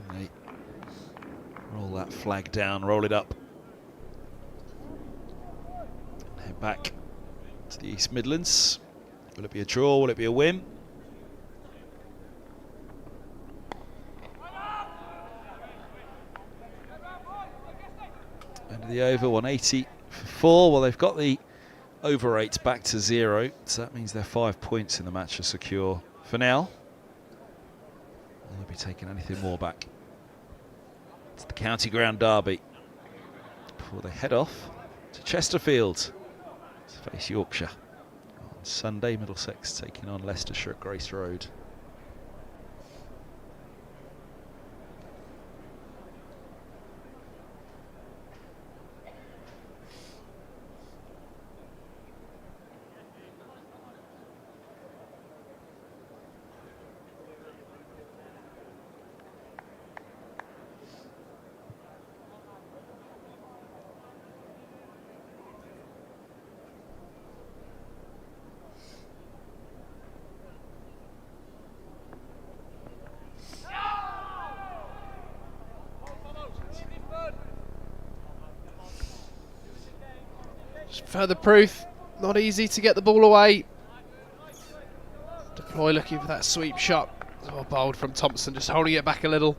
And they roll that flag down, roll it up. And head back to the East Midlands. Will it be a draw? Will it be a win? End of the over, 180 for 4. Well, they've got the over 8 back to 0, so that means their 5 points in the match are secure for now. They'll be taking anything more back. It's the County Ground derby before they head off to Chesterfield to face Yorkshire. On Sunday, Middlesex taking on Leicestershire at Grace Road. Further proof, not easy to get the ball away. Deploy looking for that sweep shot. Oh, bold from Thompson, just holding it back a little.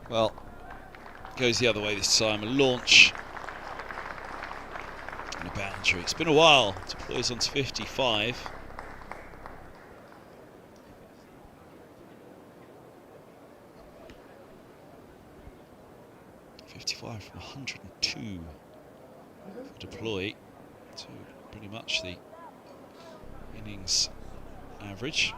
Well, goes the other way this time. A launch and a boundary. It's been a while. Deploys onto 55. 55 from 102 for deploy, so pretty much the innings average.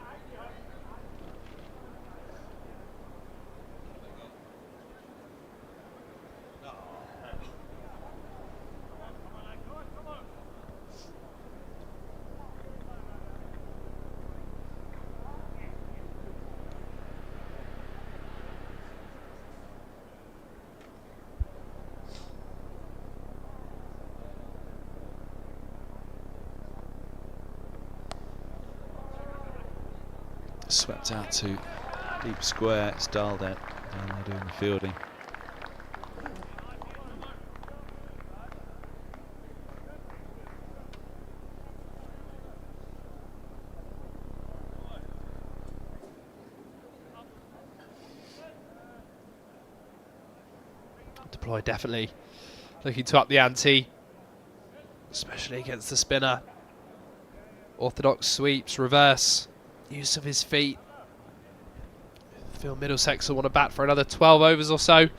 Swept out to deep square. It's dialed out down there doing the fielding. Deploy definitely looking to up the ante, especially against the spinner. Orthodox sweeps, reverse. Use of his feet. I feel Middlesex will want to bat for another 12 overs or so.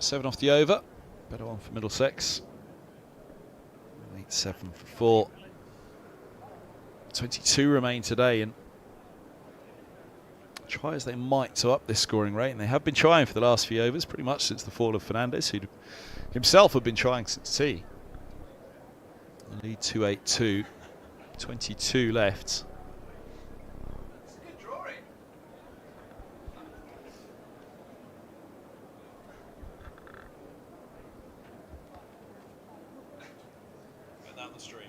Seven off the over. Better one for Middlesex. 8-7 for 4. 22 remain today, and try as they might to up this scoring rate, and they have been trying for the last few overs, pretty much since the fall of Fernandez, who himself had been trying since tea. Lead 2-8-2. 22 left. Down the stream.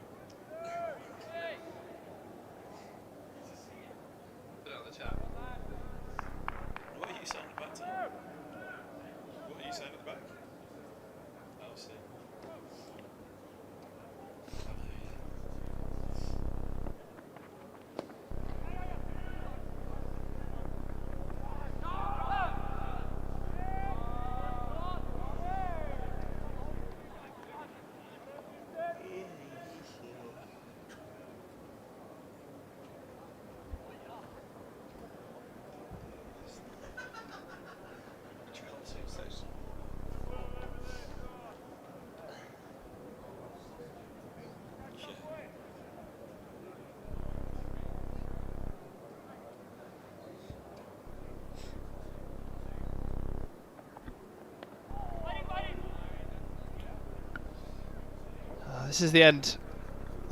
This is the end.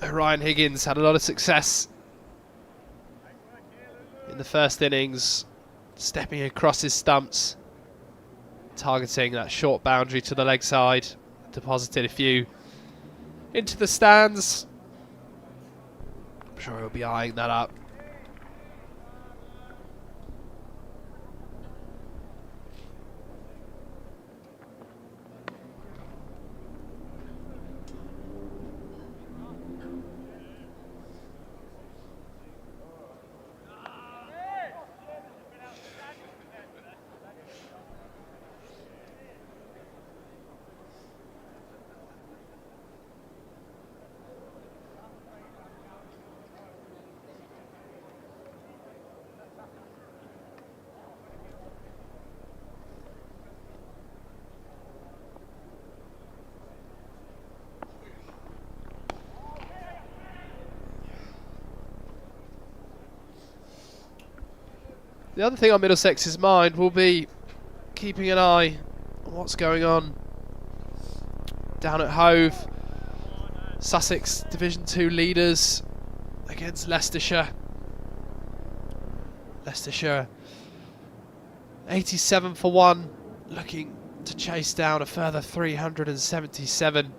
Ryan Higgins had a lot of success in the first innings, stepping across his stumps, targeting that short boundary to the leg side, deposited a few into the stands. I'm sure he'll be eyeing that up. The other thing on Middlesex's mind will be keeping an eye on what's going on down at Hove. Sussex Division 2 leaders against Leicestershire. Leicestershire 87 for 1, looking to chase down a further 377.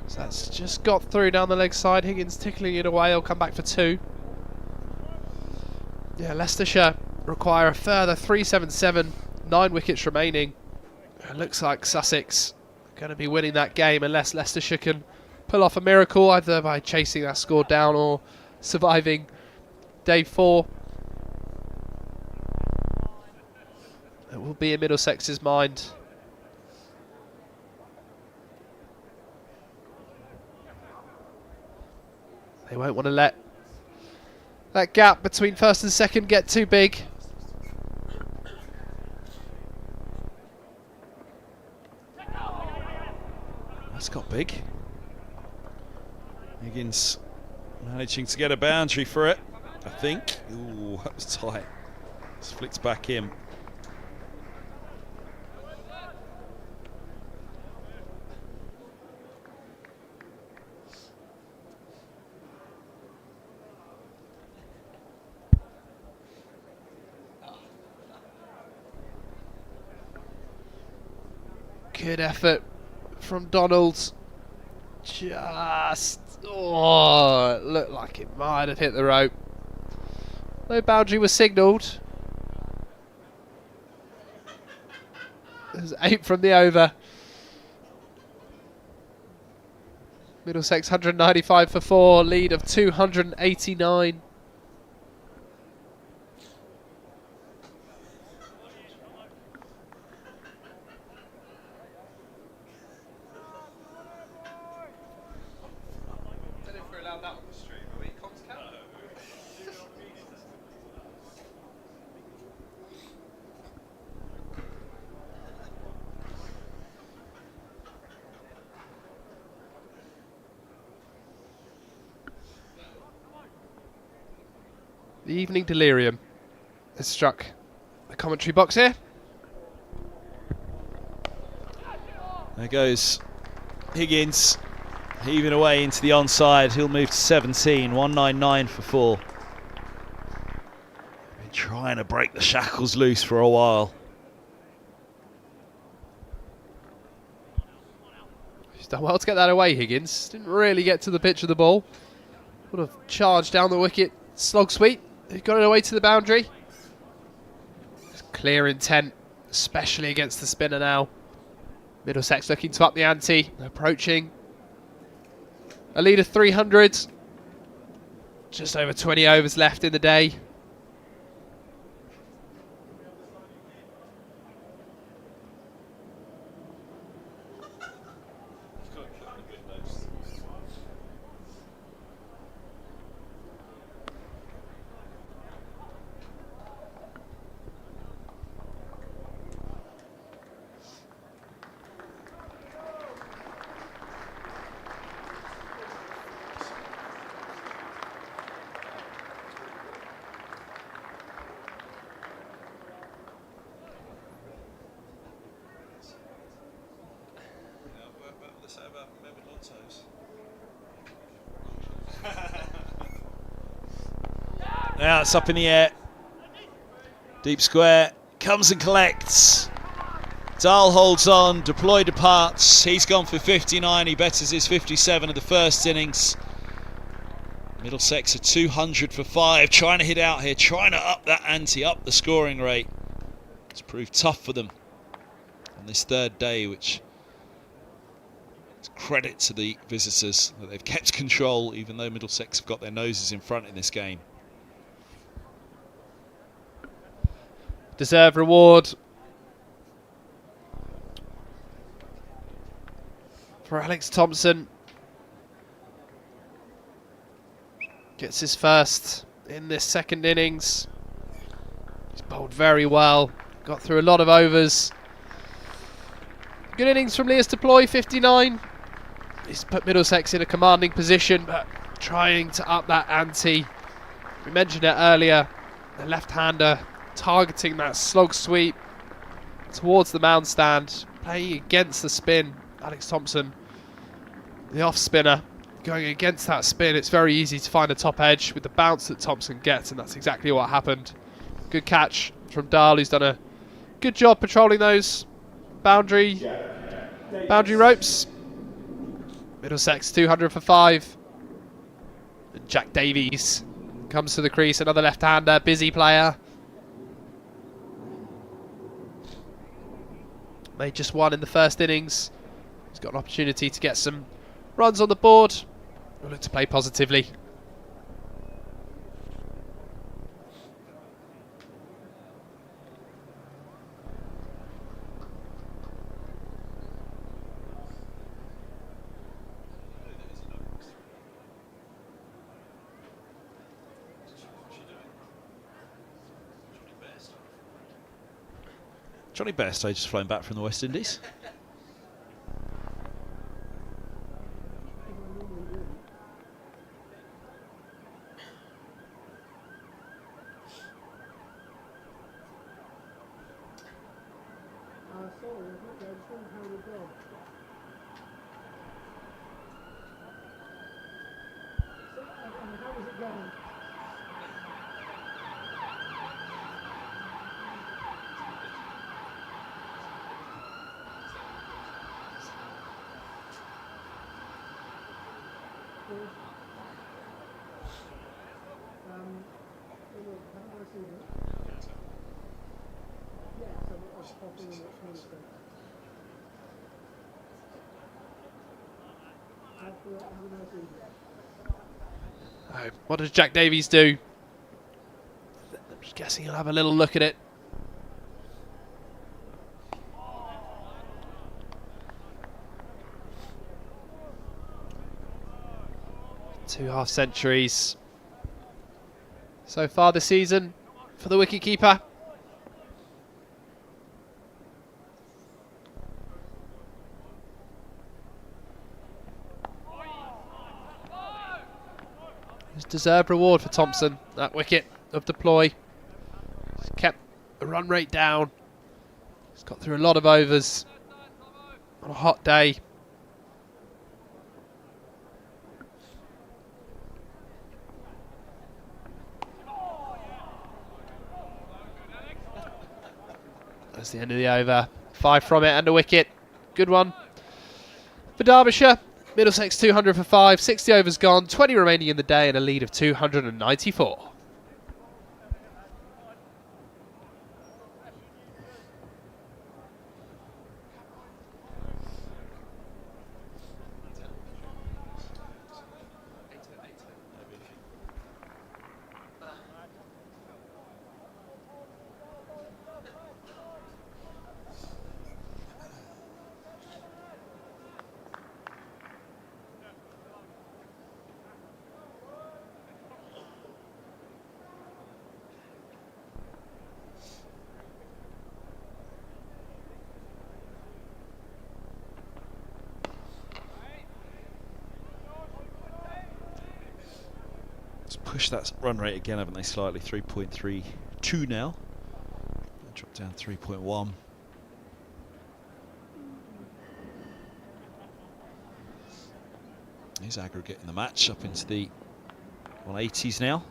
So that's just got through down the leg side. Higgins tickling it away. He'll come back for 2. Yeah, Leicestershire require a further 377. 9 wickets remaining. It looks like Sussex are going to be winning that game unless Leicestershire can pull off a miracle, either by chasing that score down or surviving day 4. It will be in Middlesex's mind. They won't want to let that gap between first and second get too big. That's got big. Higgins managing to get a boundary for it, I think. Ooh, that was tight. It's flicked back in. Good effort from Donald. Just, oh, it looked like it might have hit the rope. No boundary was signalled. There's 8 from the over. Middlesex 195 for 4, lead of 289. The evening delirium has struck the commentary box here. There goes Higgins, heaving away into the onside. He'll move to 17, 199 for 4. Been trying to break the shackles loose for a while. He's done well to get that away, Higgins. Didn't really get to the pitch of the ball. Would have charged down the wicket, slog sweep. He got it away to the boundary. It's clear intent, especially against the spinner now. Middlesex looking to up the ante, approaching a lead of 300. Just over 20 overs left in the day. Now it's up in the air. Deep square, comes and collects. Dahl holds on, Deploy departs. He's gone for 59, he betters his 57 of the first innings. Middlesex are 200 for 5, trying to hit out here, trying to up that ante, up the scoring rate. It's proved tough for them on this third day, which is credit to the visitors that they've kept control, even though Middlesex have got their noses in front in this game. Deserved reward for Alex Thompson. Gets his first in this second innings. He's bowled very well. Got through a lot of overs. Good innings from Lewis Deploy, 59. He's put Middlesex in a commanding position, but trying to up that ante. We mentioned it earlier. The left-hander targeting that slog sweep towards the mound stand, playing against the spin. Alex Thompson, the off spinner, going against that spin. It's very easy to find a top edge with the bounce that Thompson gets, and that's exactly what happened. Good catch from Dahl, who's done a good job patrolling those boundary ropes. Middlesex 200 for 5. And Jack Davies comes to the crease, another left-hander, busy player. Made just one in the first innings. He's got an opportunity to get some runs on the board. We'll look to play positively. Johnny Bairstow just flown back from the West Indies. Oh, what does Jack Davies do? I'm just guessing he'll have a little look at it. Two half centuries so far this season for the wicketkeeper. It's deserved reward for Thompson, that wicket of Deploy. He's kept the run rate down. He's got through a lot of overs on a hot day. That's the end of the over. 5 from it and a wicket. Good one for Derbyshire. Middlesex 200 for 5, 60 overs gone, 20 remaining in the day and a lead of 294. Push that run rate again, haven't they, slightly? 3.32 now. Drop down 3.1. His aggregate in the match up into the 180s now.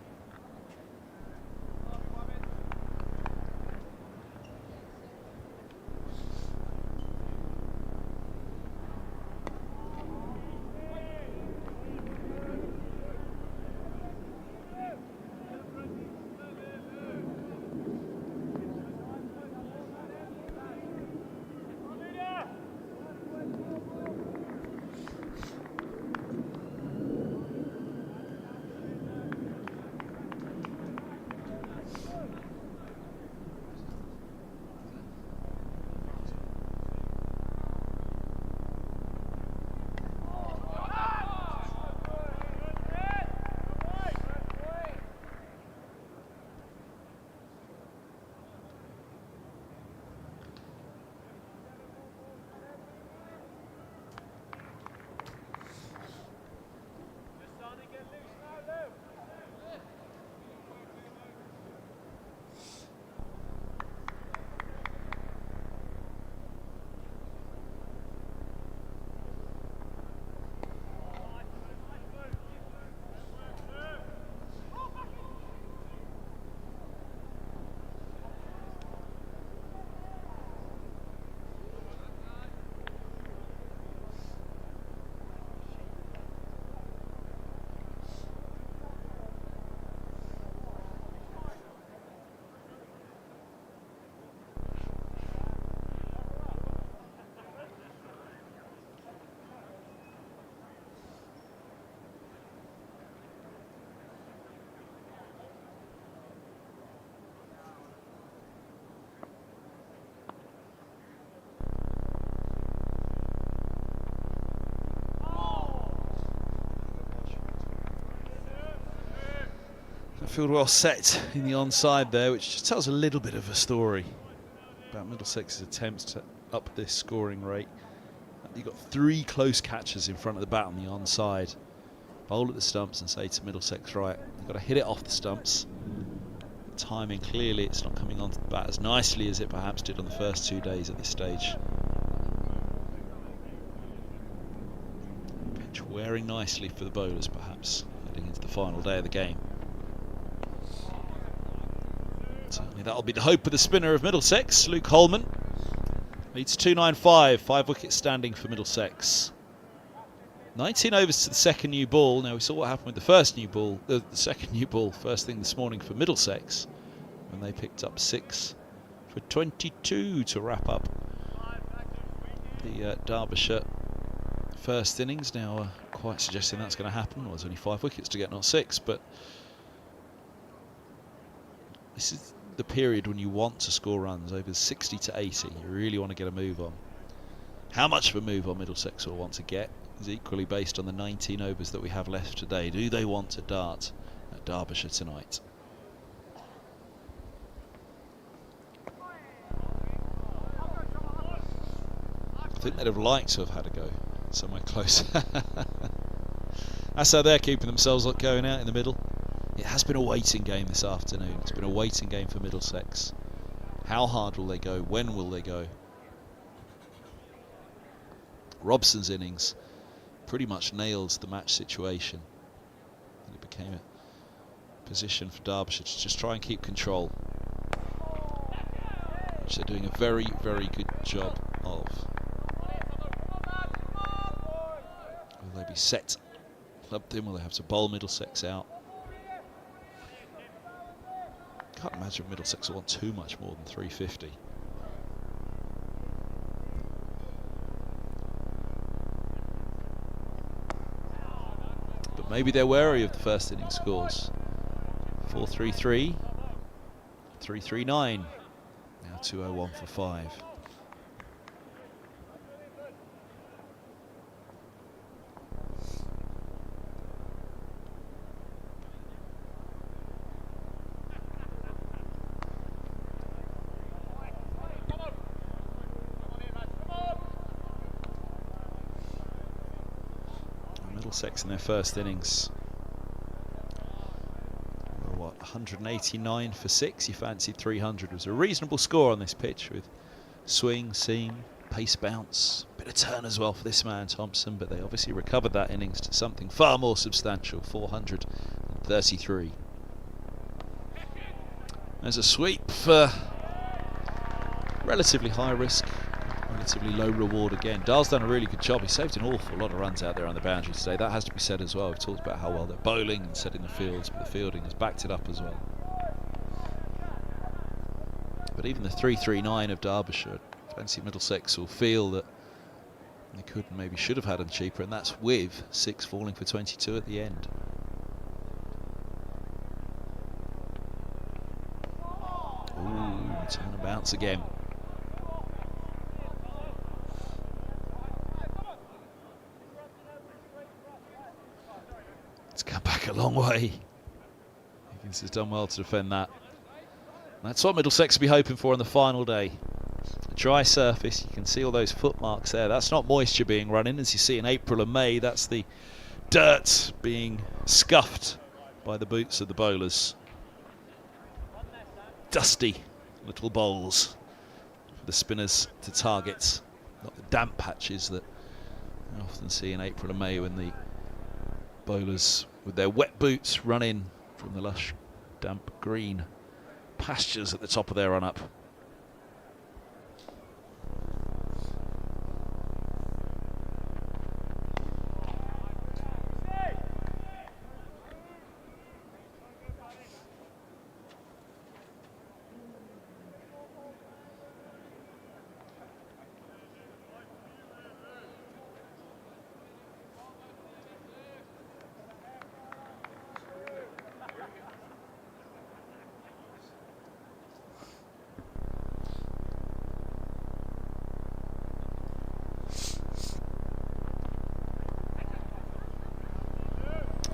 Field well set in the onside there, which just tells a little bit of a story about Middlesex's attempts to up this scoring rate. You've got 3 close catches in front of the bat on the onside. Bowl at the stumps and say to Middlesex, right, you've got to hit it off the stumps. The timing, clearly it's not coming onto the bat as nicely as it perhaps did on the first 2 days at this stage. Pitch wearing nicely for the bowlers perhaps, heading into the final day of the game. Certainly that'll be the hope of the spinner of Middlesex, Luke Holman. Leads 295, 5 wickets standing for Middlesex. 19 overs to the second new ball. Now we saw what happened with the first new ball, the second new ball, first thing this morning for Middlesex, when they picked up 6 for 22 to wrap up the Derbyshire first innings. Now quite suggesting that's going to happen. Well, there's only 5 wickets to get, not 6, but this is the period when you want to score runs over 60 to 80. You really want to get a move on. How much of a move on Middlesex will want to get is equally based on the 19 overs that we have left today. Do they want to dart at Derbyshire tonight? I think they'd have liked to have had a go somewhere close. That's how they're keeping themselves going out in the middle. It has been a waiting game this afternoon. It's been a waiting game for Middlesex. How hard will they go? When will they go? Robson's innings pretty much nails the match situation. And it became a position for Derbyshire to just try and keep control, which they're doing a very, very good job of. Will they be set, clubbed in? Will they have to bowl Middlesex out? Can't imagine Middlesex will want too much more than 350. But maybe they're wary of the first inning scores. 4-3-3, 3-3-9, now 201 for 5. Middlesex in their first innings, what, 189 for 6. You fancied 300. Was a reasonable score on this pitch with swing, seam, pace bounce, bit bit of turn as well for this man Thompson, but they obviously recovered that innings to something far more substantial, 433. There's a sweep for relatively high risk, relatively low reward again. Dahl's done a really good job. He saved an awful lot of runs out there on the boundary today. That has to be said as well. We've talked about how well they're bowling and setting the fields, but the fielding has backed it up as well. But even the 339 of Derbyshire, fancy Middlesex will feel that they could and maybe should have had them cheaper, and that's with 6 falling for 22 at the end. Ooh, turn and bounce again. It's come back a long way. Higgins has done well to defend that. That's what Middlesex will be hoping for on the final day. A dry surface, you can see all those footmarks there. That's not moisture being run in, as you see in April and May. That's the dirt being scuffed by the boots of the bowlers. Dusty little bowls for the spinners to target, not the damp patches that you often see in April and May when the bowlers with their wet boots run in from the lush, damp green pastures at the top of their run-up.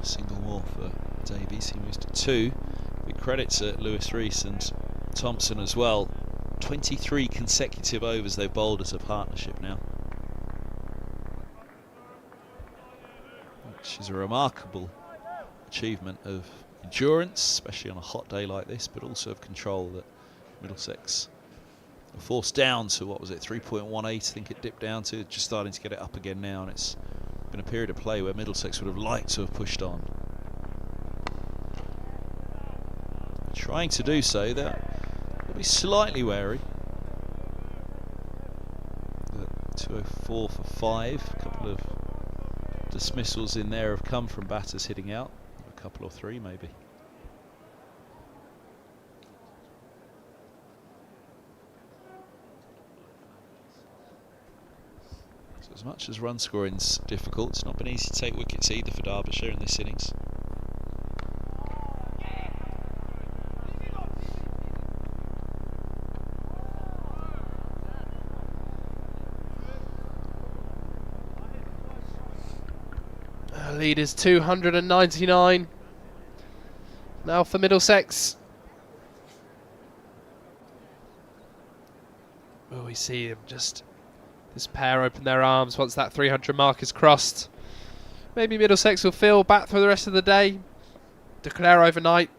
Single more for Davies, he moves to 2. Big credit to Lewis Rees and Thompson as well. 23 consecutive overs they've bowled as a partnership now, which is a remarkable achievement of endurance, especially on a hot day like this, but also of control that Middlesex were forced down to, what was it, 3.18 I think it dipped down to, just starting to get it up again now, and it's been a period of play where Middlesex would have liked to have pushed on. Trying to do so, they'll be slightly wary. 204 for 5, a couple of dismissals in there have come from batters hitting out, a couple or 3 maybe. As much as run scoring's difficult, it's not been easy to take wickets either for Derbyshire in this innings. Our lead is 299. Now for Middlesex. Will we see him just... this pair open their arms once that 300 mark is crossed. Maybe Middlesex will feel back for the rest of the day, declare overnight,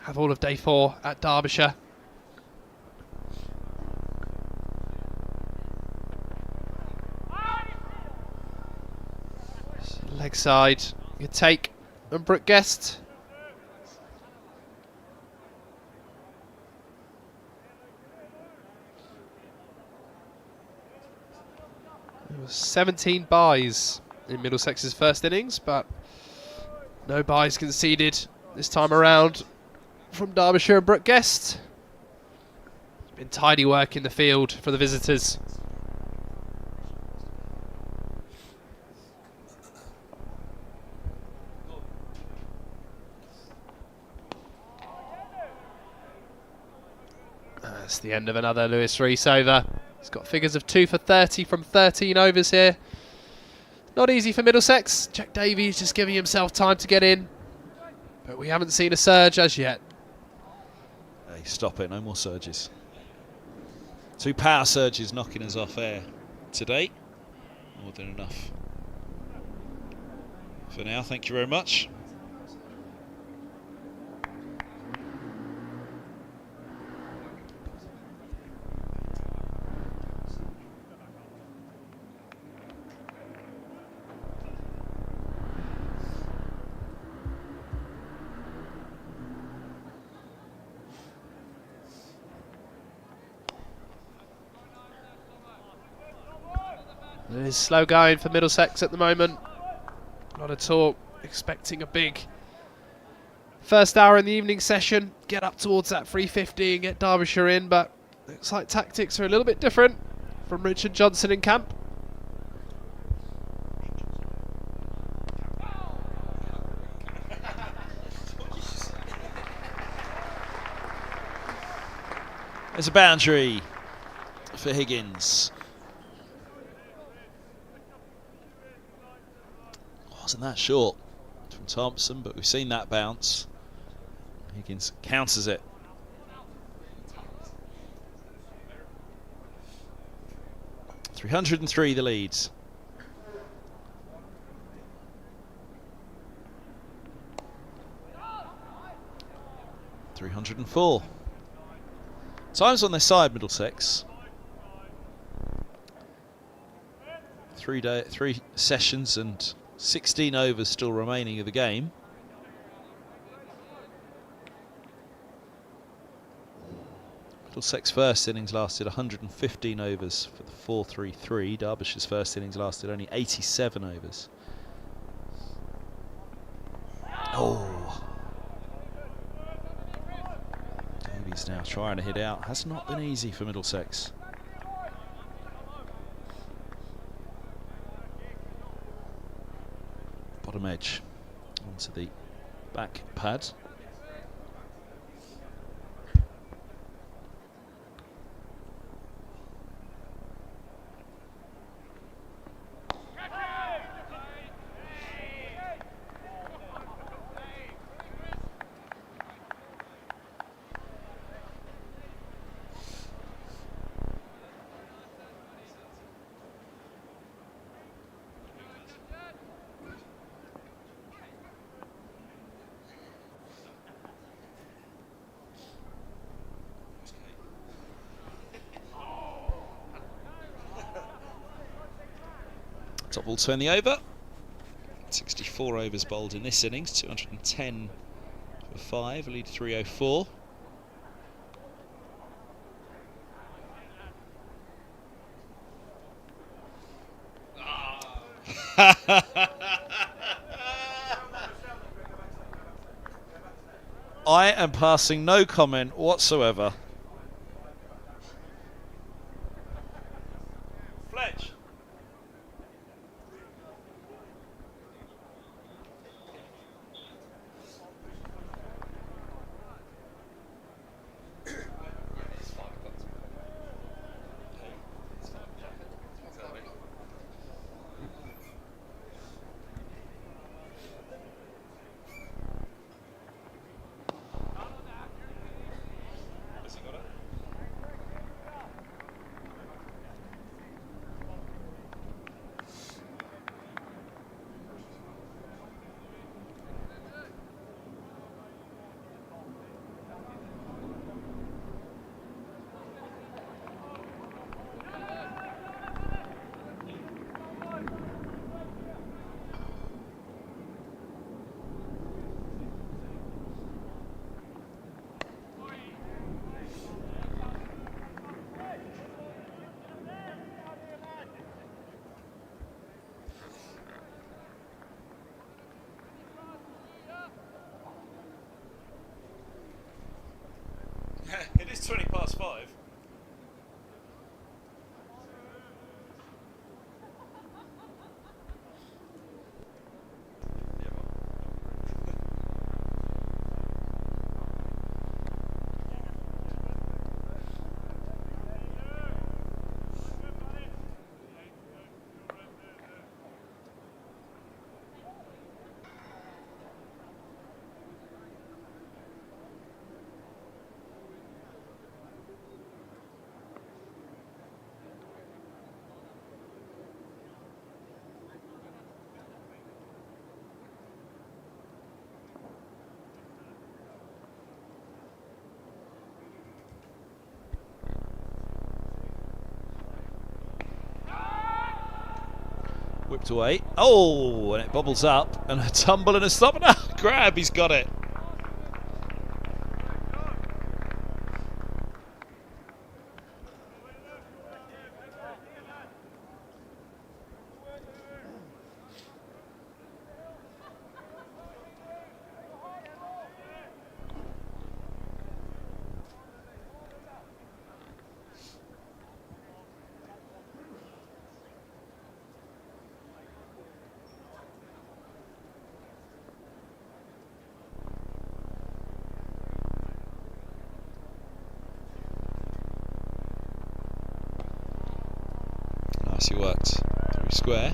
have all of day 4 at Derbyshire. Leg side, you take, and Brooke Guest. There was 17 byes in Middlesex's first innings, but no byes conceded this time around from Derbyshire and Brooke Guest. It's been tidy work in the field for the visitors. That's the end of another Lewis Rees over. He's got figures of 2 for 30 from 13 overs here. Not easy for Middlesex. Jack Davies just giving himself time to get in. But we haven't seen a surge as yet. Hey, stop it, no more surges. 2 power surges knocking us off air today. More than enough. For now, thank you very much. It is slow going for Middlesex at the moment. A lot of talk, expecting a big first hour in the evening session, get up towards that 350 and get Derbyshire in, but looks like tactics are a little bit different from Richard Johnson in camp. There's a boundary for Higgins. Wasn't that short from Thompson, but we've seen that bounce. Higgins counters it. .303 the leads. .304. Time's on their side, Middlesex. 3 sessions and 16 overs still remaining of the game. Middlesex first innings lasted 115 overs for the 4-3-3. Derbyshire's first innings lasted only 87 overs. Oh. Davies now trying to hit out. Has not been easy for Middlesex. Bottom edge onto the back pad. Top ball 20 over. 64 overs bowled in this innings. 210 for 5. Lead 304. I am passing no comment whatsoever. Fletch. It is 20 past 5. Whipped away. Oh, and it bobbles up. And a tumble and a stop. And a grab. He's got it. Nicely worked through square.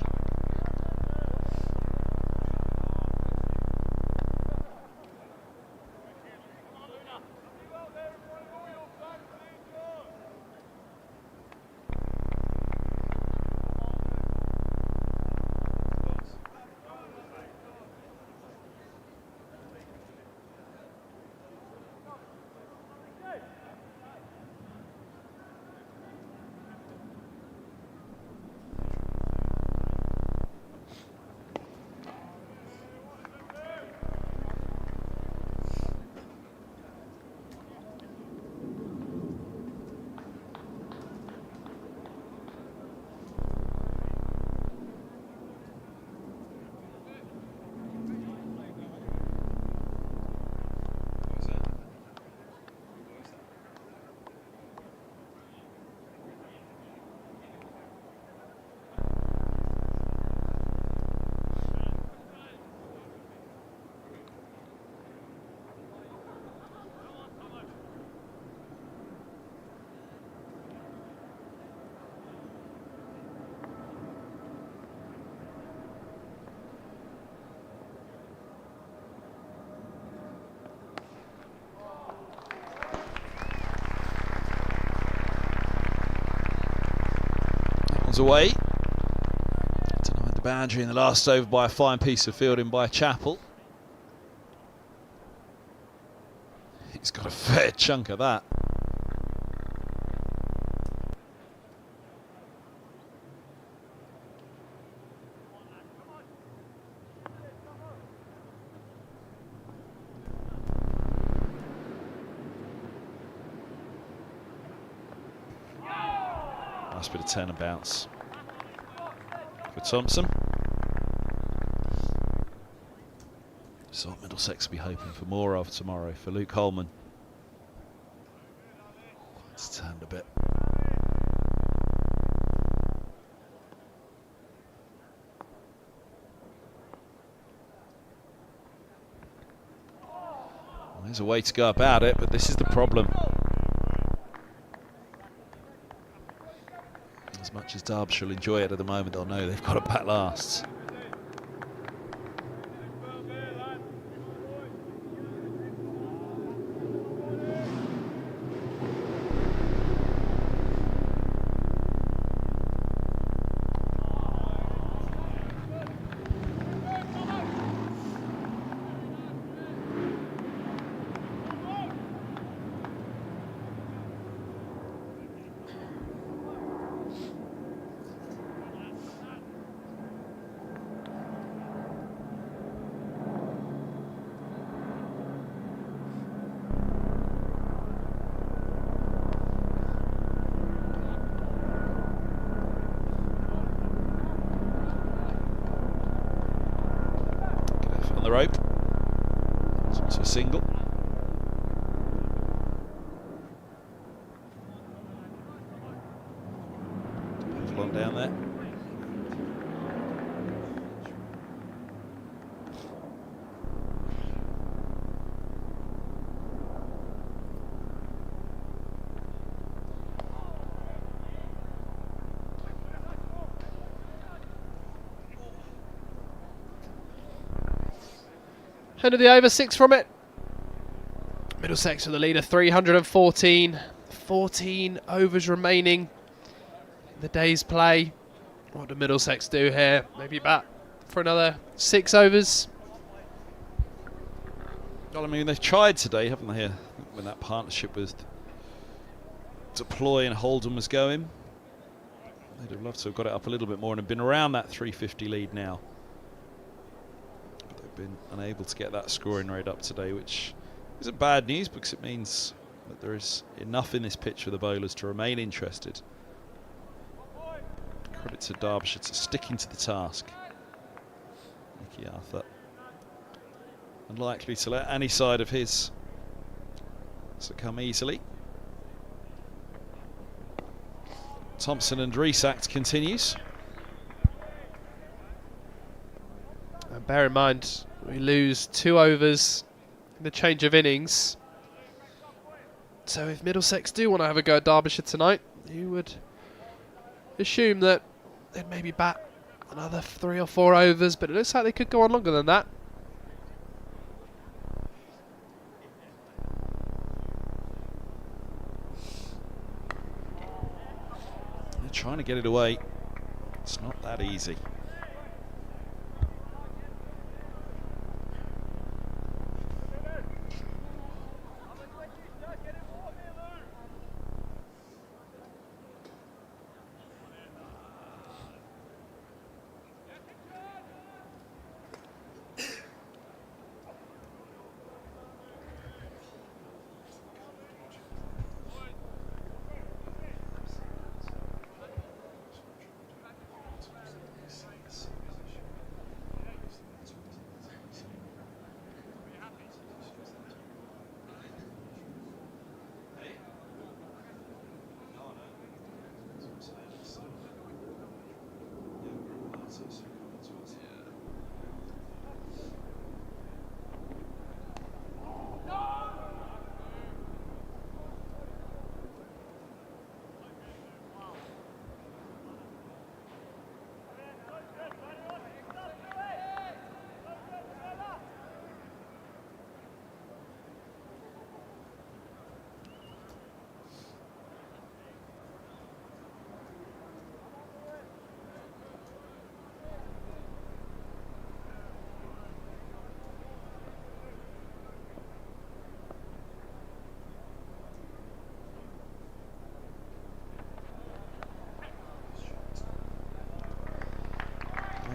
Away. Denied the boundary in the last over by a fine piece of fielding by Chappell. He's got a fair chunk of that. Nice bit of turn and bounce for Thompson. So what Middlesex will be hoping for more of tomorrow for Luke Holman. It's turned a bit. Well, there's a way to go about it, but this is the problem. As much as Derbyshire will enjoy it at the moment, they'll know they've got to bat last. On the rope, it's a single. On down there. End of the over, 6 from it. Middlesex are the leader, 314. 14 overs remaining in the day's play. What do Middlesex do here? Maybe bat for another 6 overs. Well, I mean, they've tried today, haven't they, here, when that partnership with Deploy and Holden was going. They'd have loved to have got it up a little bit more and have been around that 350 lead now. Been unable to get that scoring rate up today, which isn't bad news because it means that there is enough in this pitch for the bowlers to remain interested. Credit to Derbyshire to sticking to the task. Nicky Arthur unlikely to let any side of his succumb easily. Thompson and Rees act continues. And bear in mind, we lose 2 overs in the change of innings. So if Middlesex do want to have a go at Derbyshire tonight, you would assume that they'd maybe bat another 3 or 4 overs, but it looks like they could go on longer than that. They're trying to get it away. It's not that easy.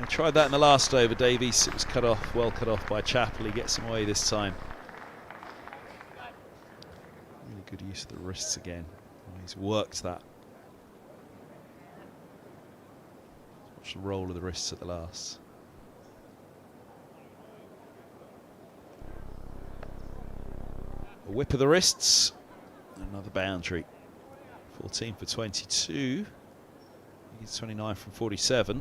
Tried that in the last over, Davies. It was cut off, well cut off by Chappell. He gets him away this time. Really good use of the wrists again. He's worked that. Watch the roll of the wrists at the last. A whip of the wrists. Another boundary. 14 for 22. He's 29 from 47.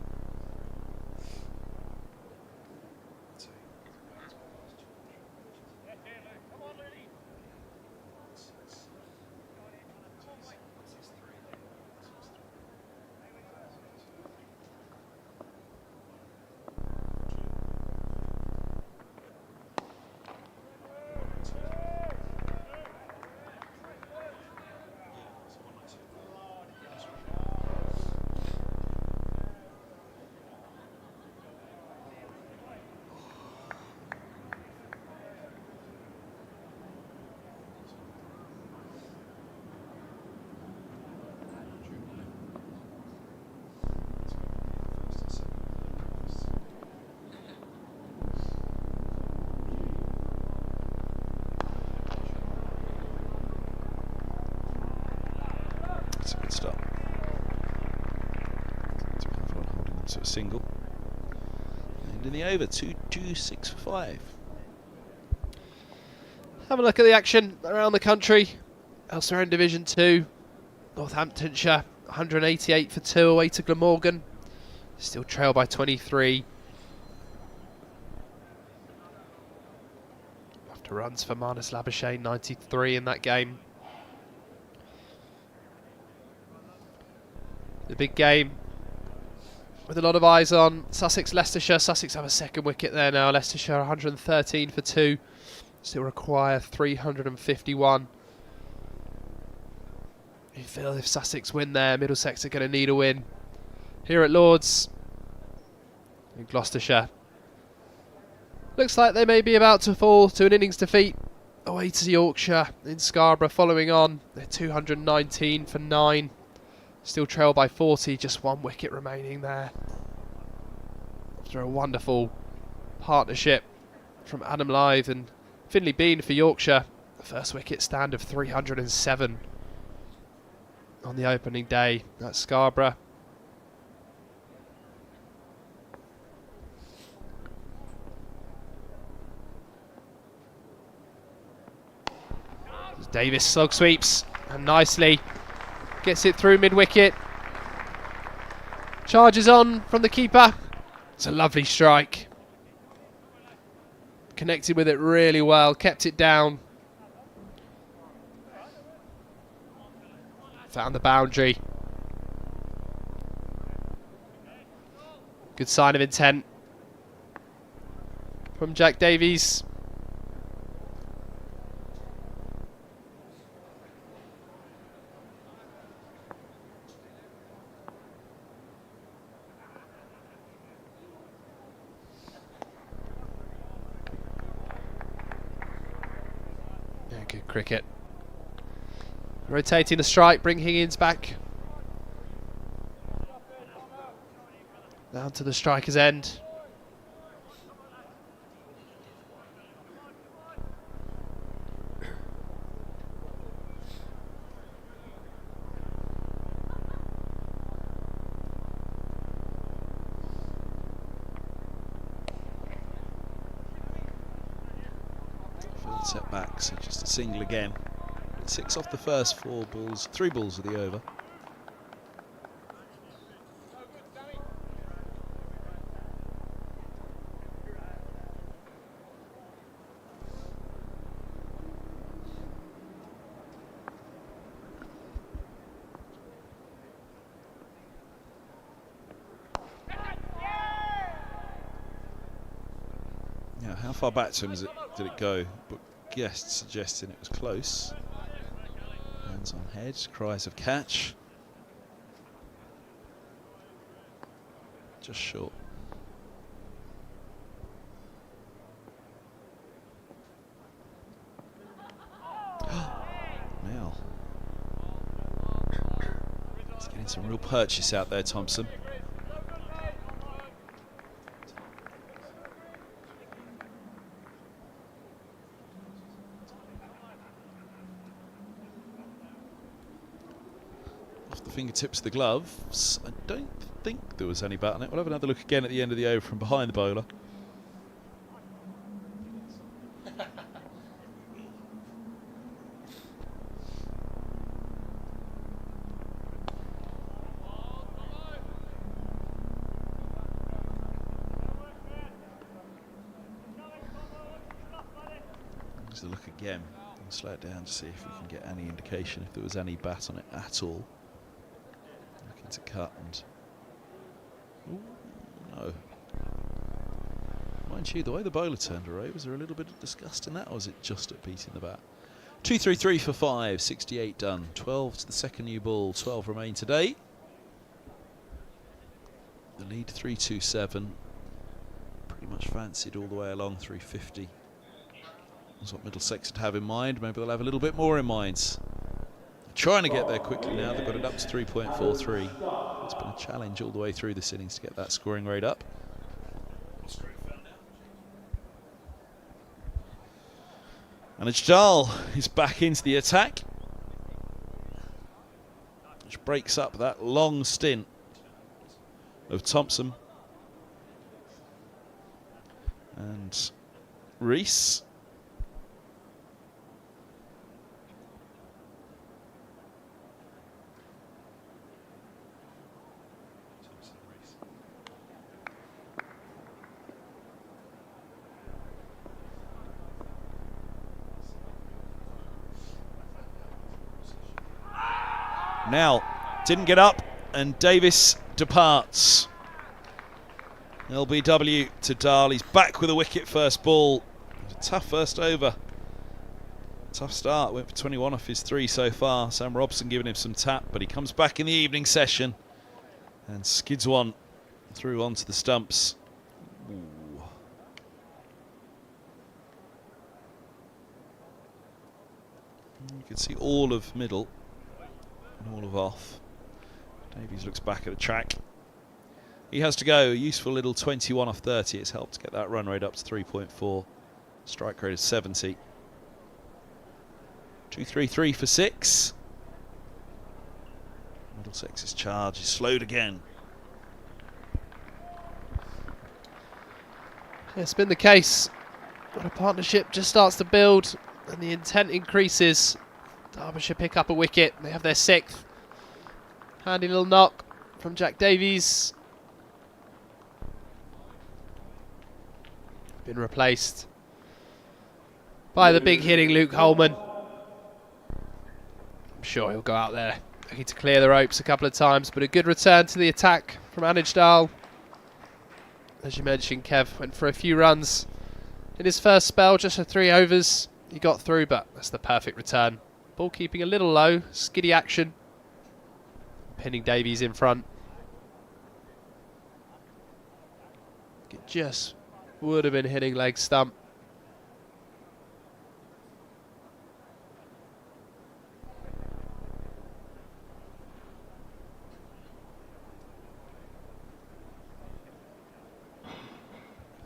To a single, and in the over, 2-2-6 for 5. Have a look at the action around the country. Elsewhere in Division 2, Northamptonshire 188 for 2 away to Glamorgan, still trail by 23. After runs for Marnus Labuschagne, 93 in that game. The big game with a lot of eyes on Sussex, Leicestershire. Sussex have a second wicket there now. Leicestershire 113 for 2. Still require 351. You feel if Sussex win there, Middlesex are going to need a win. Here at Lords, in Gloucestershire, looks like they may be about to fall to an innings defeat away to Yorkshire in Scarborough. Following on, they're 219 for 9. Still trail by 40, just 1 wicket remaining there. After a wonderful partnership from Adam Lyth and Finlay Bean for Yorkshire. The first wicket stand of 307 on the opening day at Scarborough. Davis slug sweeps and nicely gets it through mid-wicket. Charges on from the keeper. It's a lovely strike. Connected with it really well, kept it down. Found the boundary. Good sign of intent from Jack Davies. Yeah, good cricket. Rotating the strike, bring Higgins back. Down to the striker's end. Field set back, so just a single again. 6 off the first 4 balls, 3 balls of the over. Yeah, how far back to him did it go? But guests suggesting it was close. Hands on head, cries of catch. Just short. Now. He's getting some real purchase out there, Thompson. Fingertips of the gloves. I don't think there was any bat on it. We'll have another look again at the end of the over from behind the bowler. Just a look again. I'll slow it down to see if we can get any indication if there was any bat on it at all. To cut and no. Mind you, the way the bowler turned away, was there a little bit of disgust in that, or was it just at beating the bat? 2-3-3 for 5, 68 done. 12 to the second new ball, 12 remain today. The lead 3-2-7. Pretty much fancied all the way along 350. That's what Middlesex would have in mind. Maybe they'll have a little bit more in mind. Trying to get there quickly now. They've got it up to 3.43. It's been a challenge all the way through this innings to get that scoring rate up. And Ajdal is back into the attack, which breaks up that long stint of Thompson and Rees. Now, didn't get up, and Davis departs. LBW to Dahl. He's back with a wicket first ball. A tough first over. Tough start. Went for 21 off his 3 so far. Sam Robson giving him some tap, but he comes back in the evening session and skids one through onto the stumps. Ooh. You can see all of middle. All of off. Davies looks back at the track. He has to go. A useful little 21 off 30. It's helped to get that run rate up to 3.4. Strike rate is 70. 2-3-3 for 6. Middlesex's charge is slowed again. It's been the case when a partnership just starts to build and the intent increases. Derbyshire pick up a wicket. They have their 6th. Handy little knock from Jack Davies. Been replaced by the big hitting Luke Holman. I'm sure he'll go out there looking to clear the ropes a couple of times, but a good return to the attack from Anijdal. As you mentioned, Kev went for a few runs in his first spell, just for 3 overs. He got through, but that's the perfect return. Ball keeping a little low, skiddy action. Pinning Davies in front. It just would have been hitting leg stump.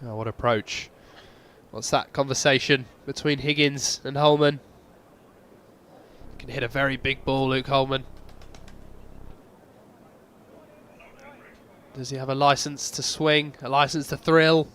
Oh, what approach. What's that conversation between Higgins and Holman? Can hit a very big ball, Luke Holman. Does he have a license to swing, a license to thrill?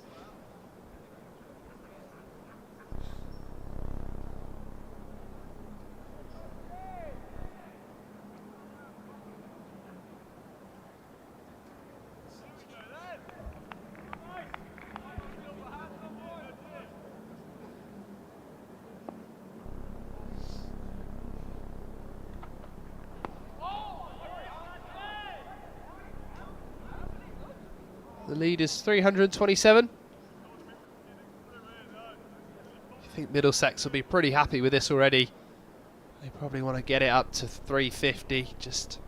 The lead is 327. I think Middlesex will be pretty happy with this already. They probably want to get it up to 350, just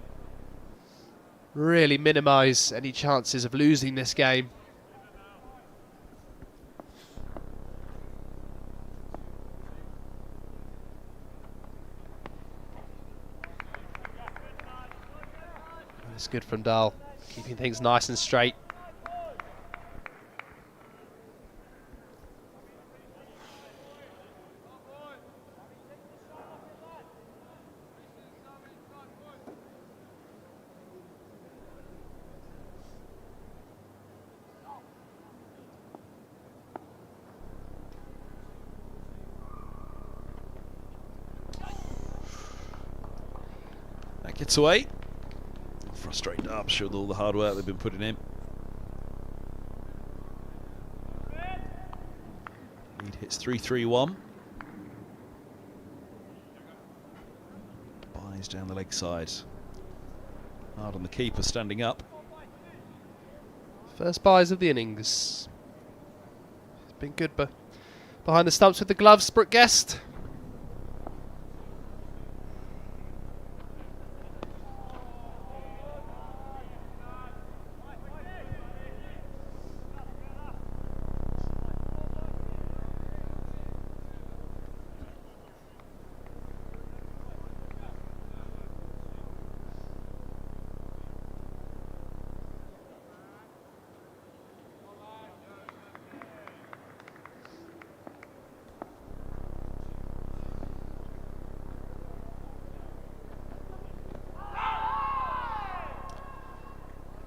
really minimise any chances of losing this game. It's good from Dahl, keeping things nice and straight. That gets away. Frustrated Derbyshire with all the hard work they've been putting in. Lead hits 3-3-1. Buys down the leg side. Hard on the keeper standing up. First buys of the innings. It's been good behind the stumps with the gloves, Brooke Guest.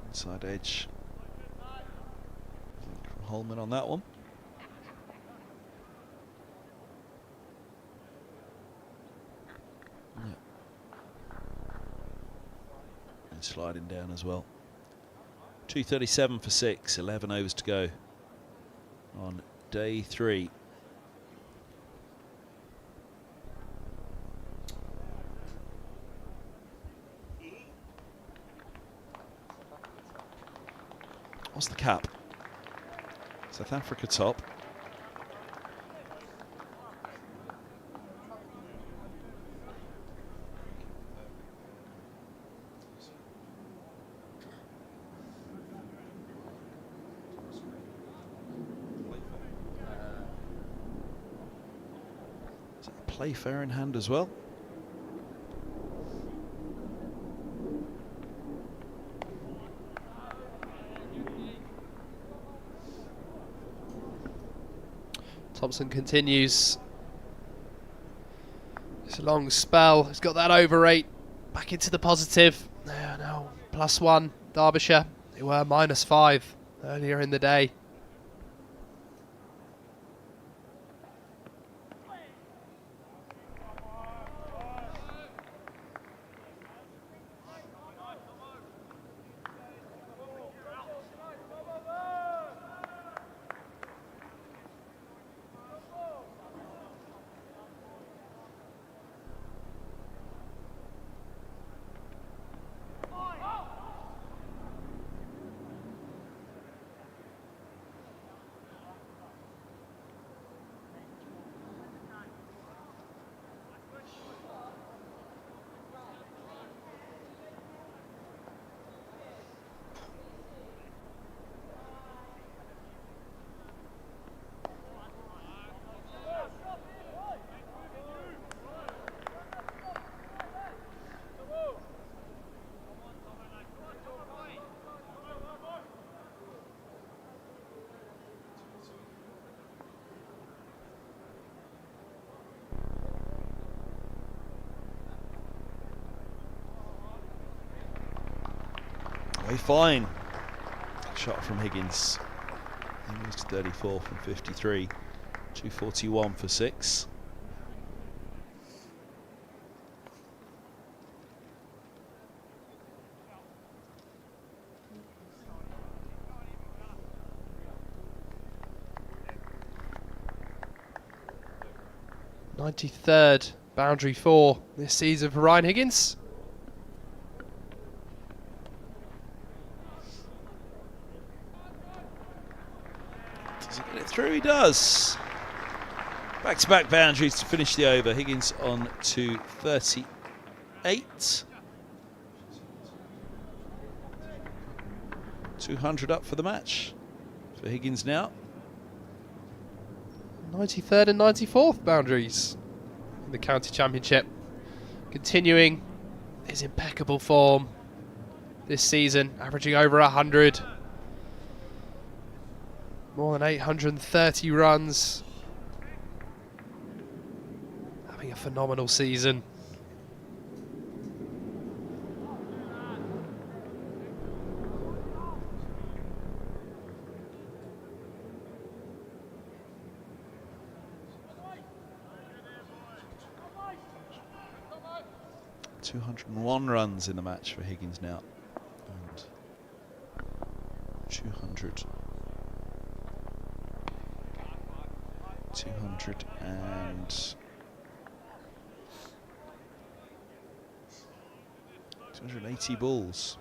Inside edge. Holman on that one. Yeah. And sliding down as well. 2:37 for 6, 11 overs to go on day 3. What's the cap? South Africa top. Is that a play fair in hand as well? Thompson continues. It's a long spell. He's got that over 8 back into the positive. Now +1 Derbyshire. They were -5 earlier in the day. Very fine shot from Higgins. He moves to 34 from 53. 241 for 6. .93rd boundary for this season for Ryan Higgins. Does he get it through? He does. Back-to-back boundaries to finish the over. Higgins on to 38. 200 up for the match for Higgins now. 93rd and 94th boundaries in the county championship. Continuing his impeccable form this season, averaging over 100. More than 830 runs. Having a phenomenal season. .201 runs in the match for Higgins now, and 200 and 280 balls.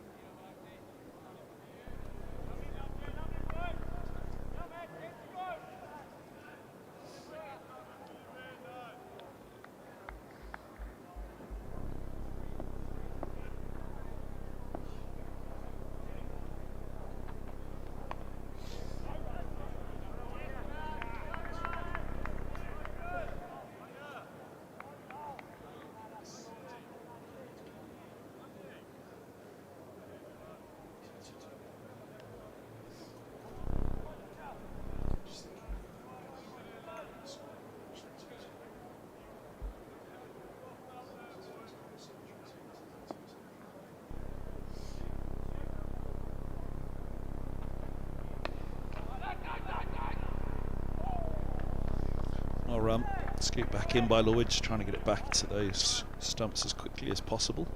Scoop back in by Lloyd, just trying to get it back to those stumps as quickly as possible.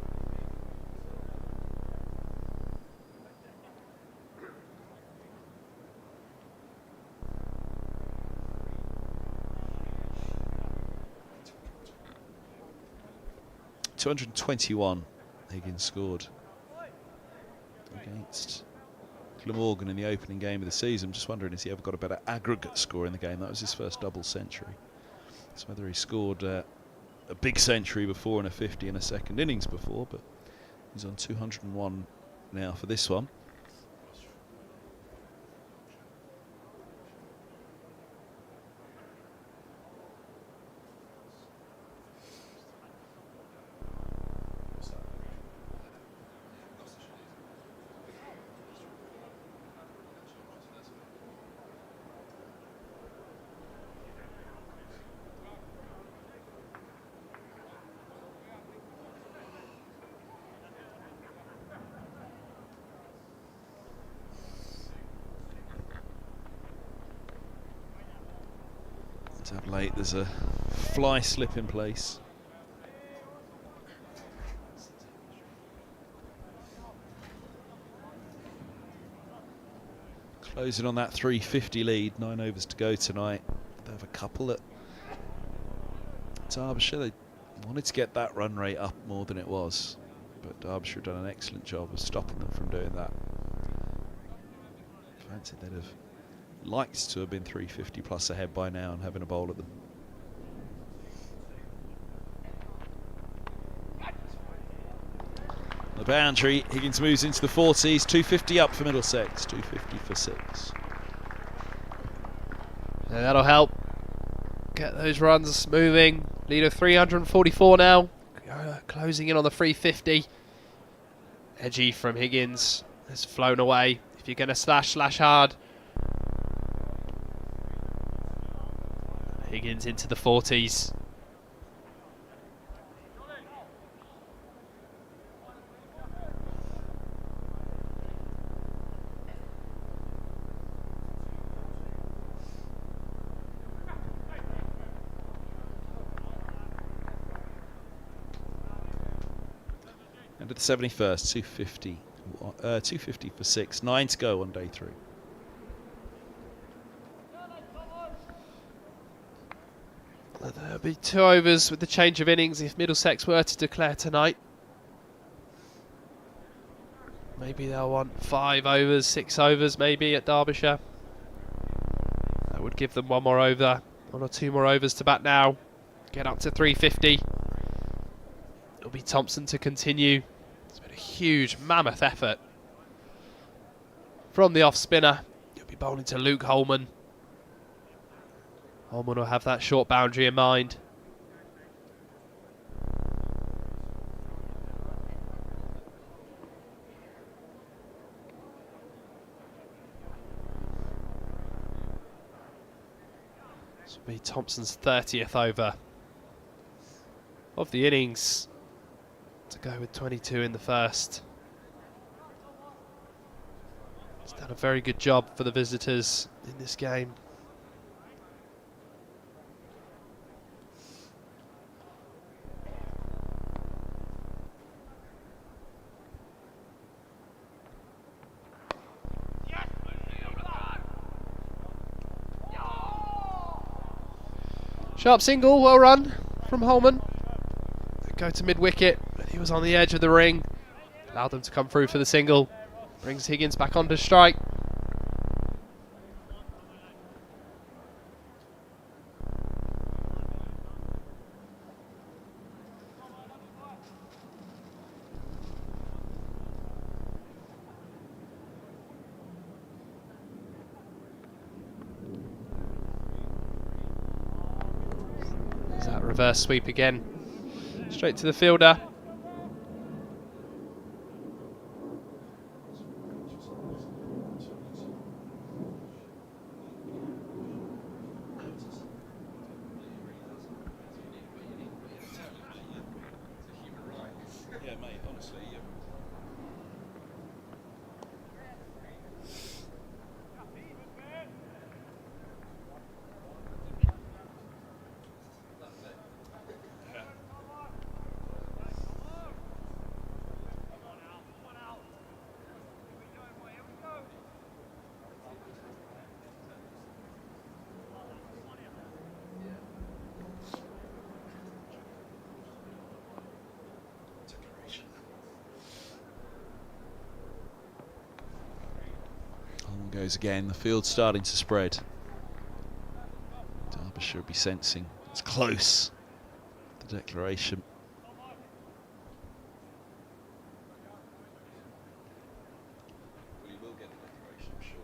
.221 Higgins scored against Glamorgan in the opening game of the season. I'm just wondering, has he ever got a better aggregate score in the game? That was his first double century. So whether he scored a big century before and a 50 in a second innings before, but he's on 201 now for this one. Up late, there's a fly slip in place. Closing on that 350 lead, 9 overs to go tonight. They have a couple at Derbyshire. They wanted to get that run rate up more than it was, but Derbyshire have done an excellent job of stopping them from doing that. Fancy they'd have liked to have been 350 plus ahead by now and having a bowl at them. The boundary, Higgins moves into the 40s, 250 up for Middlesex, 250 for 6. Yeah, that'll help get those runs moving. Lead of 344 now, closing in on the 350. Edgy from Higgins has flown away. If you're going to slash hard. Higgins into the 40s. with the 71st, 250. 250 for 6, 9 to go on day 3. There'll be 2 overs with the change of innings if Middlesex were to declare tonight. Maybe they'll want 5 overs, 6 overs maybe at Derbyshire. That would give them 1 more over, 1 or 2 more overs to bat now. Get up to 350. It'll be Thompson to continue. It's been a huge, mammoth effort from the off spinner. He'll be bowling to Luke Holman. Holman will have that short boundary in mind. This will be Thompson's 30th over of the innings, to go with 22 in the first. He's done a very good job for the visitors in this game. Sharp single, well run from Holman. Go to mid-wicket, but he was on the edge of the ring. Allowed them to come through for the single. Brings Higgins back onto strike. There's that reverse sweep again. Straight to the fielder. Yeah, mate, honestly. Goes again, the field's starting to spread. Derbyshire will be sensing it's close, the declaration. We will get the declaration, I'm sure.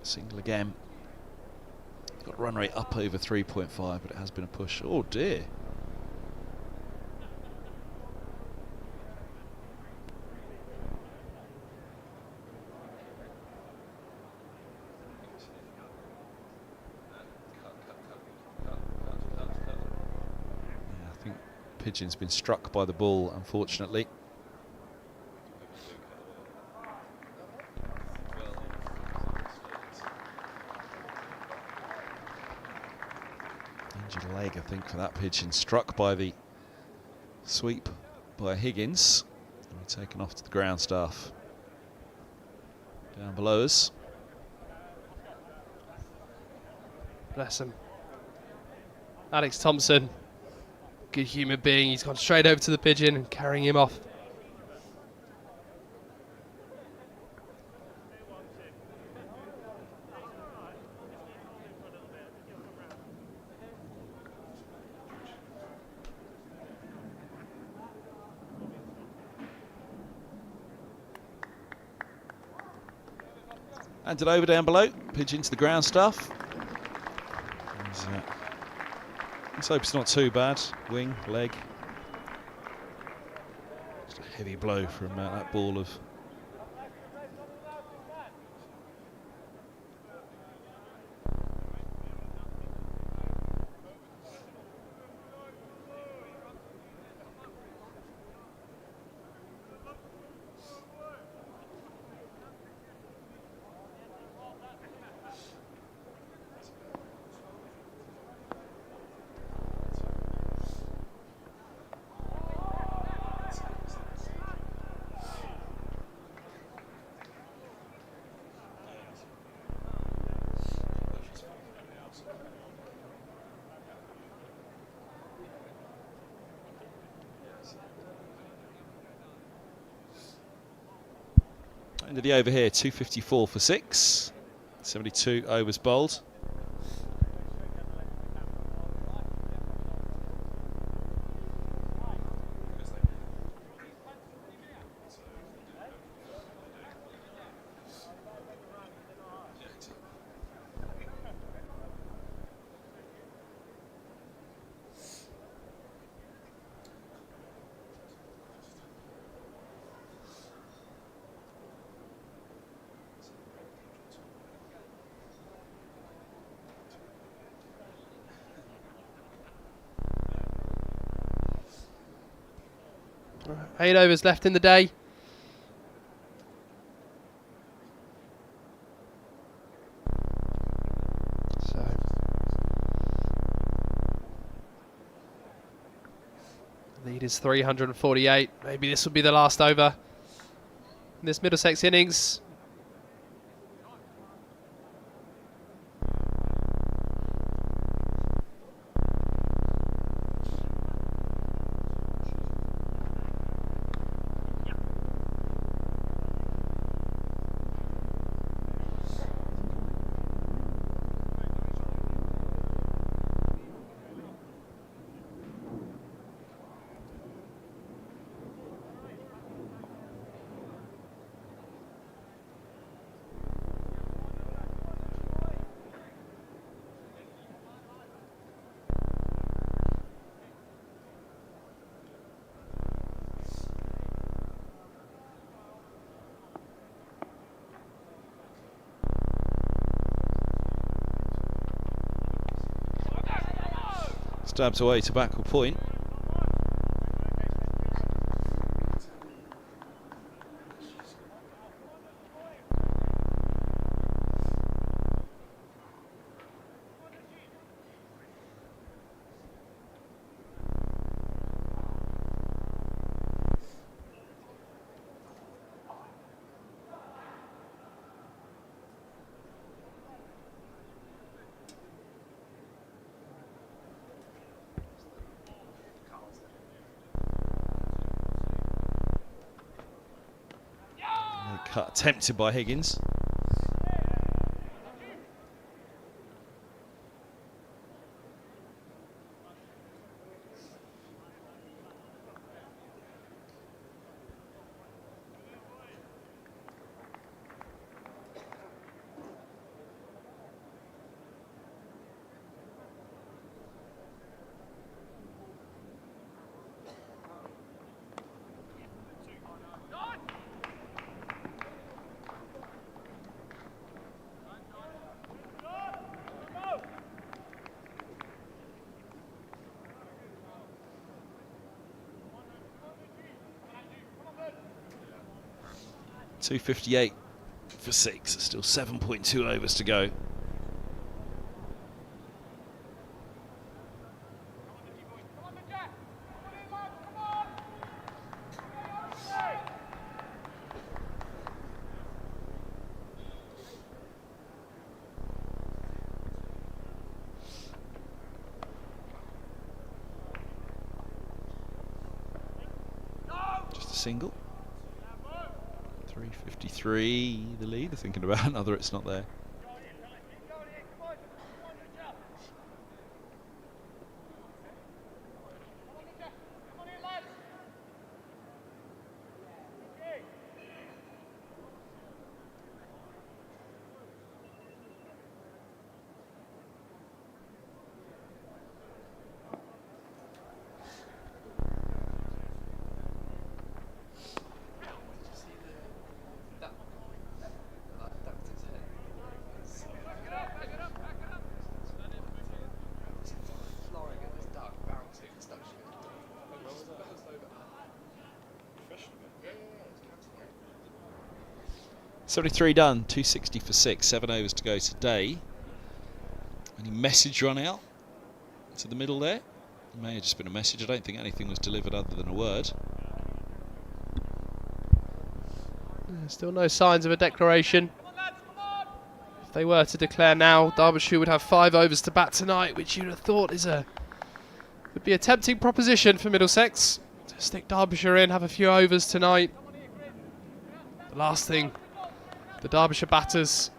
Single again. Got run rate up over 3.5, but it has been a push. Oh dear. Yeah, I think Pigeon's been struck by the ball, unfortunately. Injured leg, I think, for that Pigeon. Struck by the sweep by Higgins. And we're taken off to the ground staff. Down below us. Bless him. Alex Thompson, good human being. He's gone straight over to the Pigeon and carrying him off. Handed over down below. Pigeon to the ground staff. Let's hope it's not too bad. Wing, leg. Heavy blow from that ball of end of the over here, 254 for 6, 72 overs bowled. Eight overs left in the day. So lead is 348. Maybe this will be the last over in this Middlesex innings. Stabs away to backward point. Cut attempted by Higgins. .258 for 6. Still 7.2 overs to go. Just a single. 353 the lead. They're thinking about another, it's not there. 73 done, 260 for 6, 7 overs to go today. Any message run out to the middle there? It may have just been a message. I don't think anything was delivered other than a word. Still no signs of a declaration. If they were to declare now, Derbyshire would have 5 overs to bat tonight, which you'd have thought would be a tempting proposition for Middlesex. To stick Derbyshire in, have a few overs tonight. The last thing the Derbyshire batters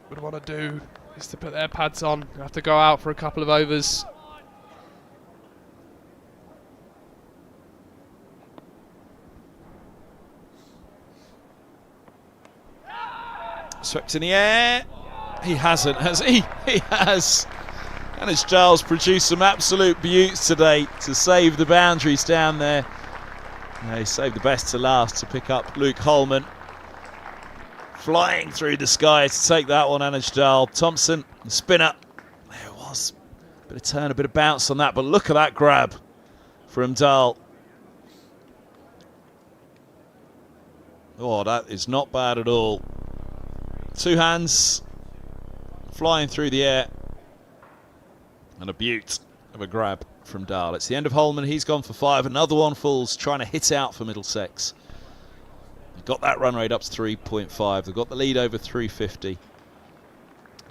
would want to do is to put their pads on, have to go out for a couple of overs. Swept in the air. He hasn't, has he? He has. And it's Giles produced some absolute beauts today to save the boundaries down there. He saved the best to last to pick up Luke Holman. Flying through the sky to take that one, Anaj Thompson, the spinner. There it was. A bit of turn, a bit of bounce on that, but look at that grab from Dahl. Oh, that is not bad at all. 2 hands, flying through the air. And a beaut of a grab from Dahl. It's the end of Holman. He's gone for 5. Another one falls, trying to hit out for Middlesex. They've got that run rate up to 3.5. They've got the lead over 350.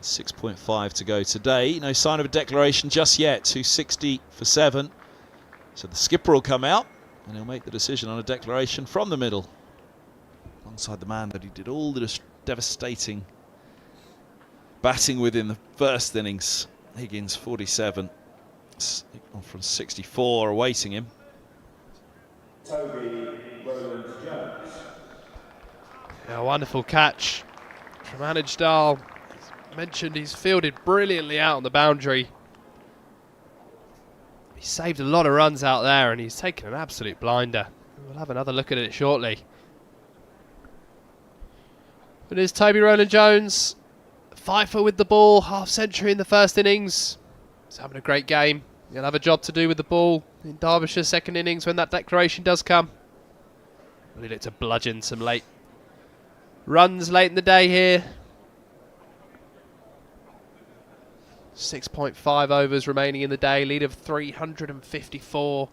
6.5 to go today. No sign of a declaration just yet. 260 for 7. So the skipper will come out and he'll make the decision on a declaration from the middle. Alongside the man that he did all the devastating batting with in the first innings. Higgins, 47. From 64 awaiting him. Toby Rowland-Jones. A wonderful catch from Anaj Dahl. As mentioned, he's fielded brilliantly out on the boundary. He saved a lot of runs out there and he's taken an absolute blinder. We'll have another look at it shortly. But it's Toby Rowland-Jones, fifer with the ball, half century in the first innings. He's having a great game. He'll have a job to do with the ball in Derbyshire's second innings when that declaration does come. Really look to bludgeon some late runs late in the day here. 6.5 overs remaining in the day, lead of 354.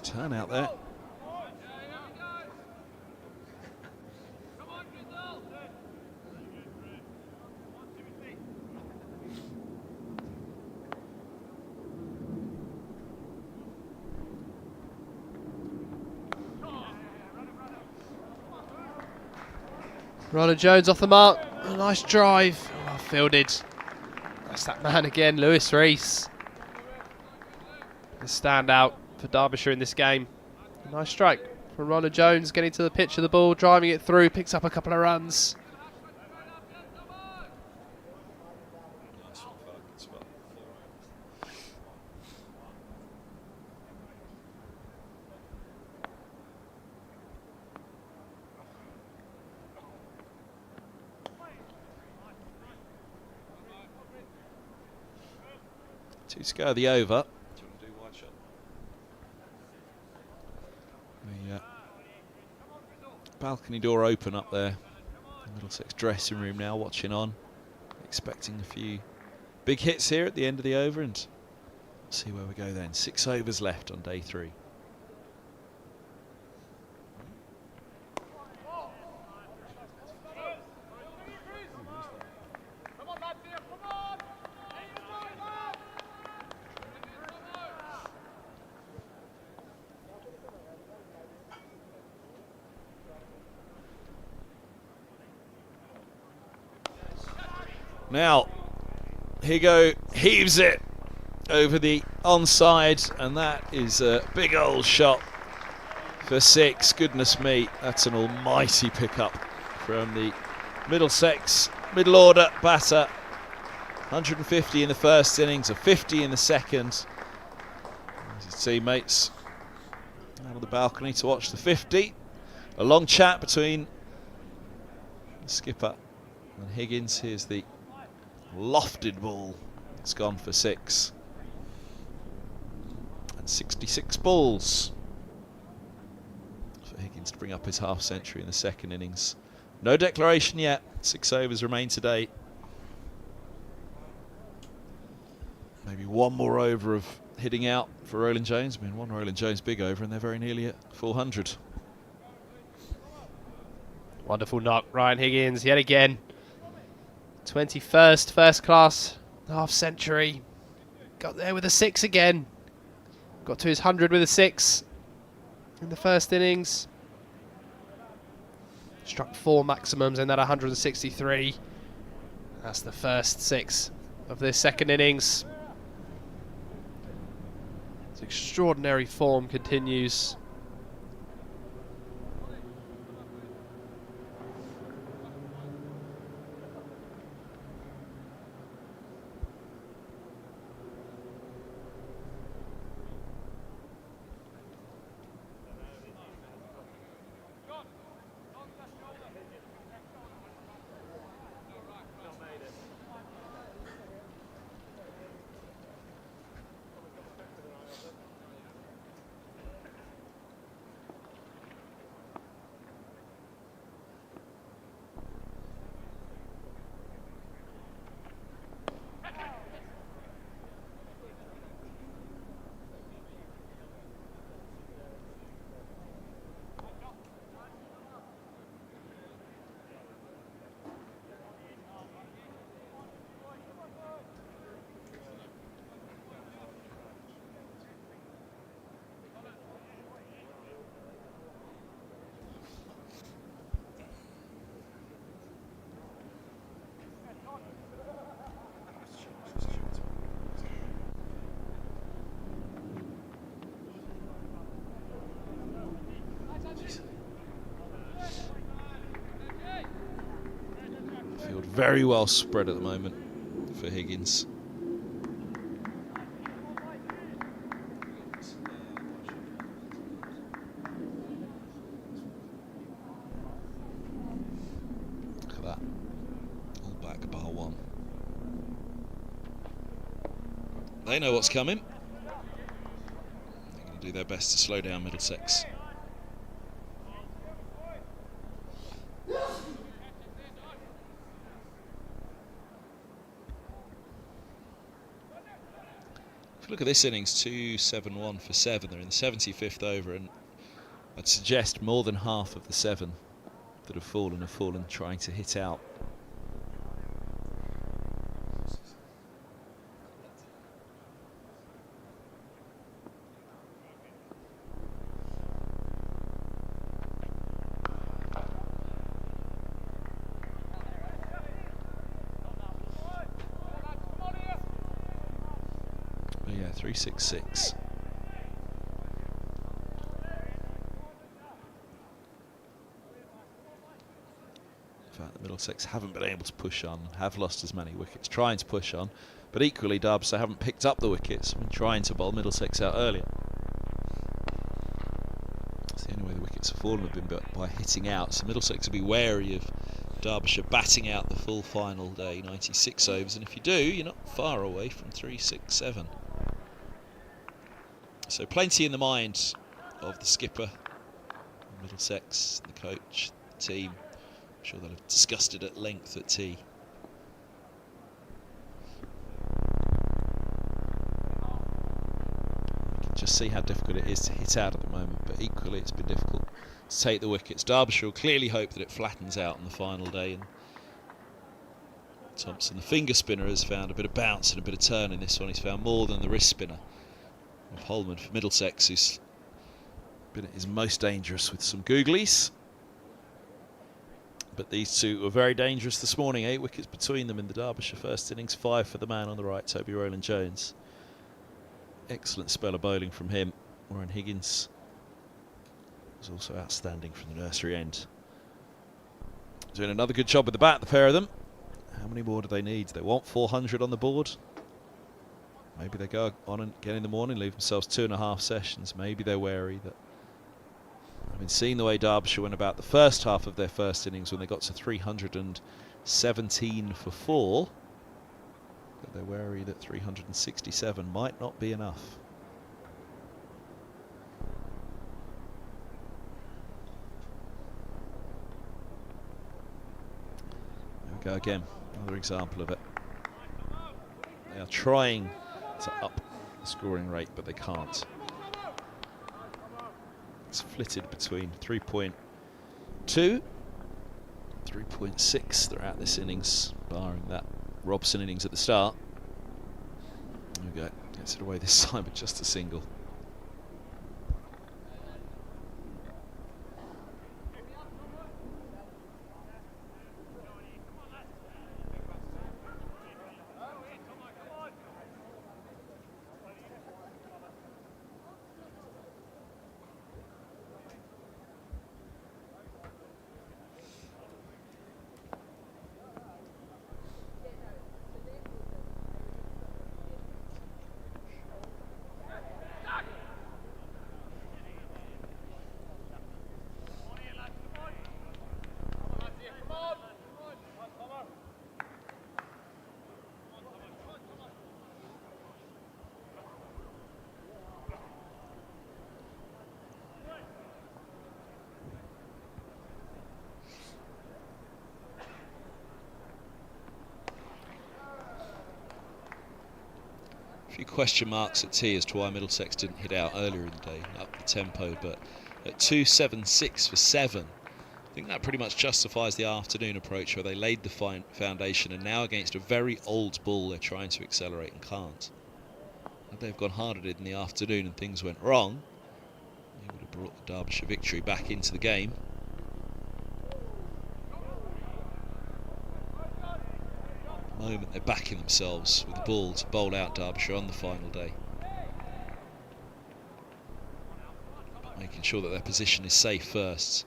Turn out there. Rowland-Jones off the mark. A nice drive. Well fielded. That's that man again, Lewis Rees. The standout for Derbyshire in this game. A nice strike from Rowland-Jones, getting to the pitch of the ball, driving it through, picks up a couple of runs. Two to go the over. The balcony door open up there. The Middlesex dressing room now watching on. Expecting a few big hits here at the end of the over and see where we go then. 6 overs left on day 3. Now, Higo heaves it over the onside, and that is a big old shot for 6. Goodness me, that's an almighty pickup from the Middlesex middle order batter. 150 in the first innings, a 50 in the second. His teammates out on the balcony to watch the 50. A long chat between the skipper and Higgins. Here's the lofted ball. It's gone for 6. And 66 balls for Higgins to bring up his half century in the second innings. No declaration yet. 6 overs remain today. Maybe one more over of hitting out for Roland Jones. I mean, one Roland Jones big over and they're very nearly at 400. Wonderful knock, Ryan Higgins, yet again. 21st first class half century. Got there with a 6 again. Got to his 100 with a 6 in the first innings. Struck 4 maximums in that 163. That's the first 6 of this second innings. His extraordinary form continues. Field very well spread at the moment for Higgins. Look at that. All back bar 1. They know what's coming. They're going to do their best to slow down Middlesex. Look at this innings, 2-7-1 for 7. They're in the 75th over, and I'd suggest more than half of the 7 that have fallen trying to hit out. Yeah, 366. In fact, the Middlesex haven't been able to push on, have lost as many wickets, trying to push on, but equally Derbyshire haven't picked up the wickets, been trying to bowl Middlesex out earlier. It's the only way the wickets have fallen have been by hitting out, so Middlesex will be wary of Derbyshire batting out the full final day, 96 overs, and if you do, you're not far away from 367. So plenty in the mind of the skipper, Middlesex, the coach, the team. I'm sure they'll have discussed it at length at tea. You can just see how difficult it is to hit out at the moment, but equally it's been difficult to take the wickets. Derbyshire will clearly hope that it flattens out on the final day, and Thompson, the finger spinner, has found a bit of bounce and a bit of turn in this one. He's found more than the wrist spinner of Holman for Middlesex, who's been at his most dangerous with some googlies. But these two were very dangerous this morning. 8 wickets between them in the Derbyshire first innings. 5 for the man on the right, Toby Rowland-Jones. Excellent spell of bowling from him. Warren Higgins was also outstanding from the nursery end. Doing another good job with the bat, the pair of them. How many more do they need? They want 400 on the board. Maybe they go on again in the morning, leave themselves 2.5 sessions. Maybe they're wary that. I've been seeing the way Derbyshire went about the first half of their first innings when they got to 317 for 4. But they're wary that 367 might not be enough. There we go again. Another example of it. They are trying to up the scoring rate, but they can't. It's flitted between 3.2, 3.6 throughout this innings, barring that Robson innings at the start. There we go. Gets it away this time, but just a single. A few question marks at tea as to why Middlesex didn't hit out earlier in the day, up the tempo, but at 2.76 for 7, I think that pretty much justifies the afternoon approach where they laid the foundation, and now against a very old ball they're trying to accelerate and can't. Had they've gone hard at it in the afternoon and things went wrong, they would have brought the Derbyshire victory back into the game. At the moment they're backing themselves with the ball to bowl out Derbyshire on the final day, but making sure that their position is safe first.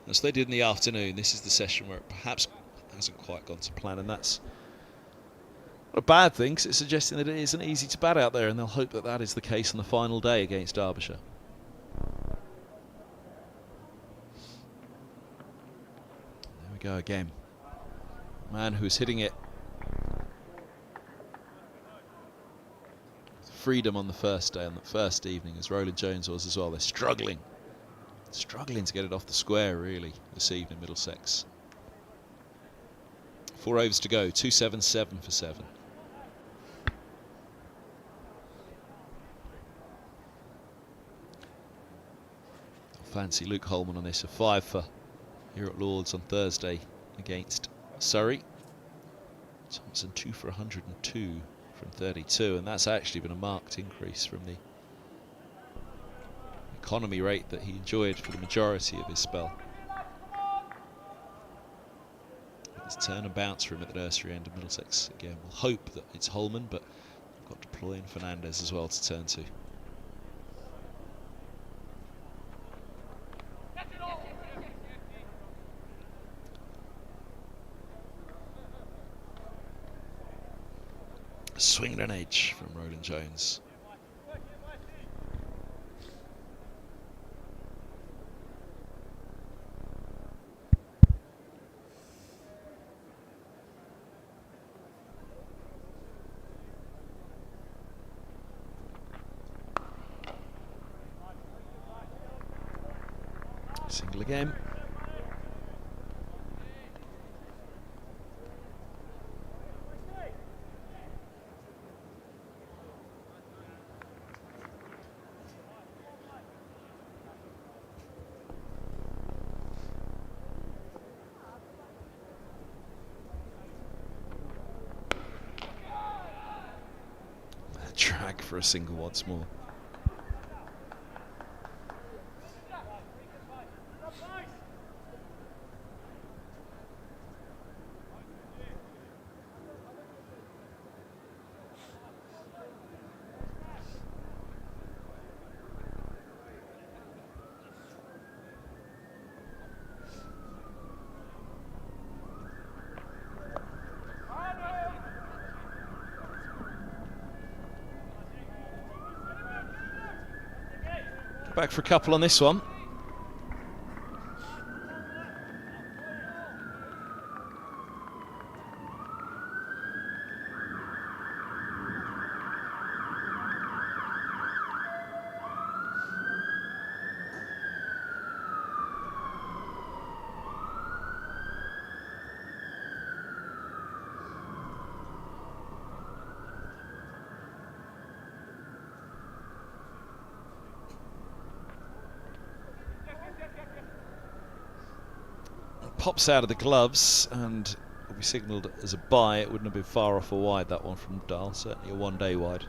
As they did in the afternoon, this is the session where it perhaps hasn't quite gone to plan, and that's not a bad thing, because it's suggesting that it isn't easy to bat out there, and they'll hope that that is the case on the final day against Derbyshire. There we go again. Man who's hitting it with freedom on the first day, on the first evening, as Rowland-Jones was as well. They're struggling to get it off the square, really, this evening, Middlesex. 4 overs to go, 2.77 for 7. Fancy Luke Holman on this, a 5 for here at Lords on Thursday against Surrey. Thompson 2 for 102 from 32, and that's actually been a marked increase from the economy rate that he enjoyed for the majority of his spell. It's turn and bounce for him at the nursery end of Middlesex. Again, we'll hope that it's Holman, but we've got Deploy and Fernandez as well to turn to. Swing and an edge from Rowland-Jones. Single again. Drag for a single once more. Back for a couple on this one. Pops out of the gloves and will be signalled as a bye. It wouldn't have been far off a wide, that one from Dahl, certainly a one-day wide.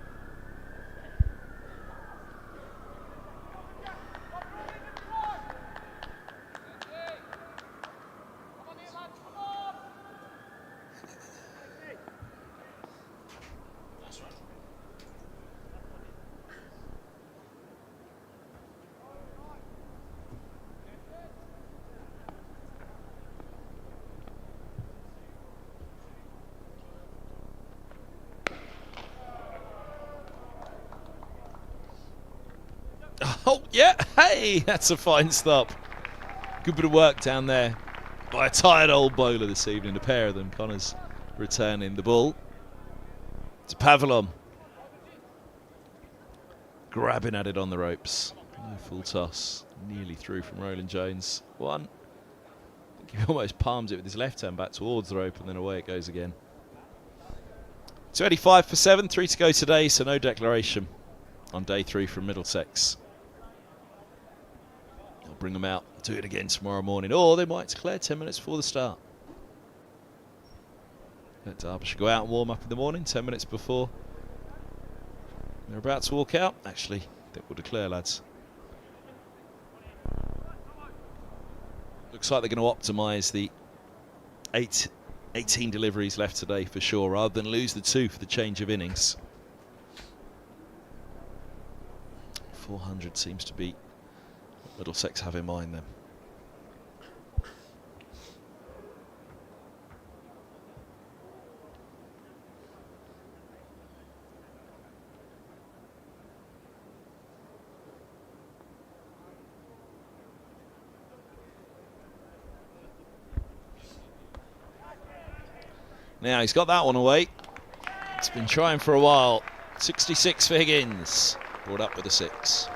Oh, yeah, hey, that's a fine stop. Good bit of work down there by a tired old bowler this evening, a pair of them. Connors returning the ball to Pavlon. Grabbing at it on the ropes. No full toss, nearly through from Roland Jones. One. I think he almost palms it with his left hand back towards the rope and then away it goes again. 25 for 7, 3 to go today, so no declaration on day 3 from Middlesex. They'll bring them out, do it again tomorrow morning, or they might declare 10 minutes before the start. Let Derbyshire go out and warm up in the morning, 10 minutes before they're about to walk out. Actually, they will declare, lads. Looks like they're going to optimise the 18 deliveries left today for sure, rather than lose the 2 for the change of innings. 400 seems to be what Middlesex have in mind then. Now he's got that one away. It's been trying for a while. 66 for Higgins. Brought up with a 6.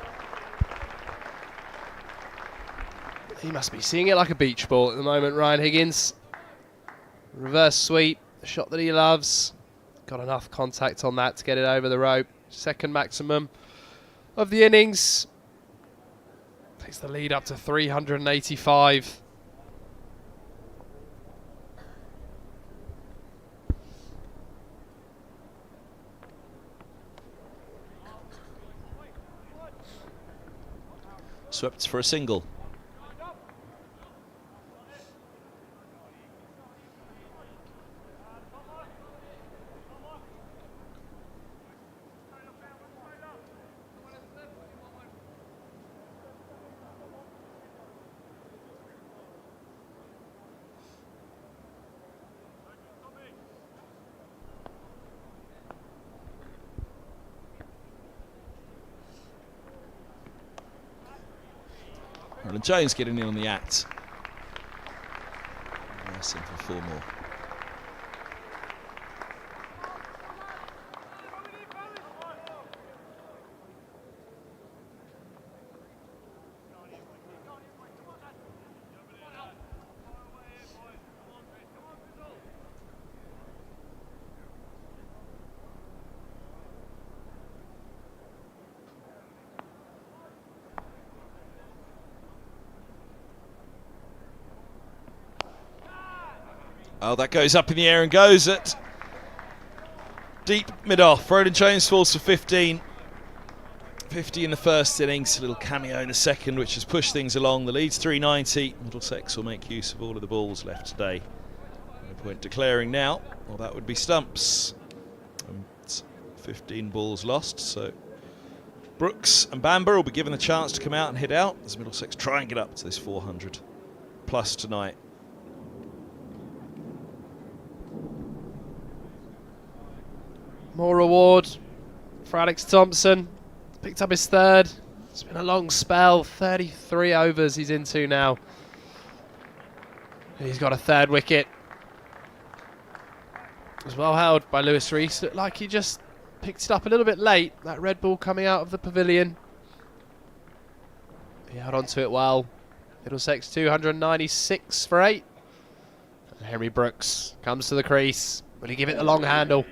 He must be seeing it like a beach ball at the moment, Ryan Higgins. Reverse sweep, the shot that he loves. Got enough contact on that to get it over the rope. Second maximum of the innings. Takes the lead up to 385. Swept for a single. Roland Jones getting in on the act. Racing for 4 more. Oh, that goes up in the air and goes at deep mid-off. Roland Jones falls for 15. 50 in the first innings, a little cameo in the second, which has pushed things along. The lead's 390. Middlesex will make use of all of the balls left today. No point declaring now. Well, that would be stumps. 15 balls lost, so Brooks and Bamber will be given the chance to come out and hit out as Middlesex try and get up to this 400 plus tonight. More reward for Alex Thompson. Picked up his third. It's been a long spell, 33 overs he's into now. He's got a third wicket. It was well held by Lewis Rees. Looked like he just picked it up a little bit late, that red ball coming out of the pavilion. He held on to it well. Middlesex 296 for 8. And Henry Brooks comes to the crease. Will he give it the long handle?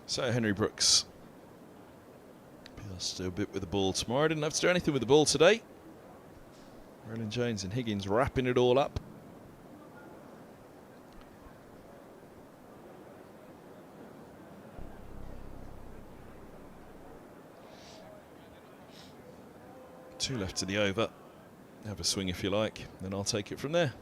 So Henry Brooks has to do a bit with the ball tomorrow. Didn't have to do anything with the ball today. Roland Jones and Higgins wrapping it all up. Two left to the over. Have a swing if you like, then I'll take it from there.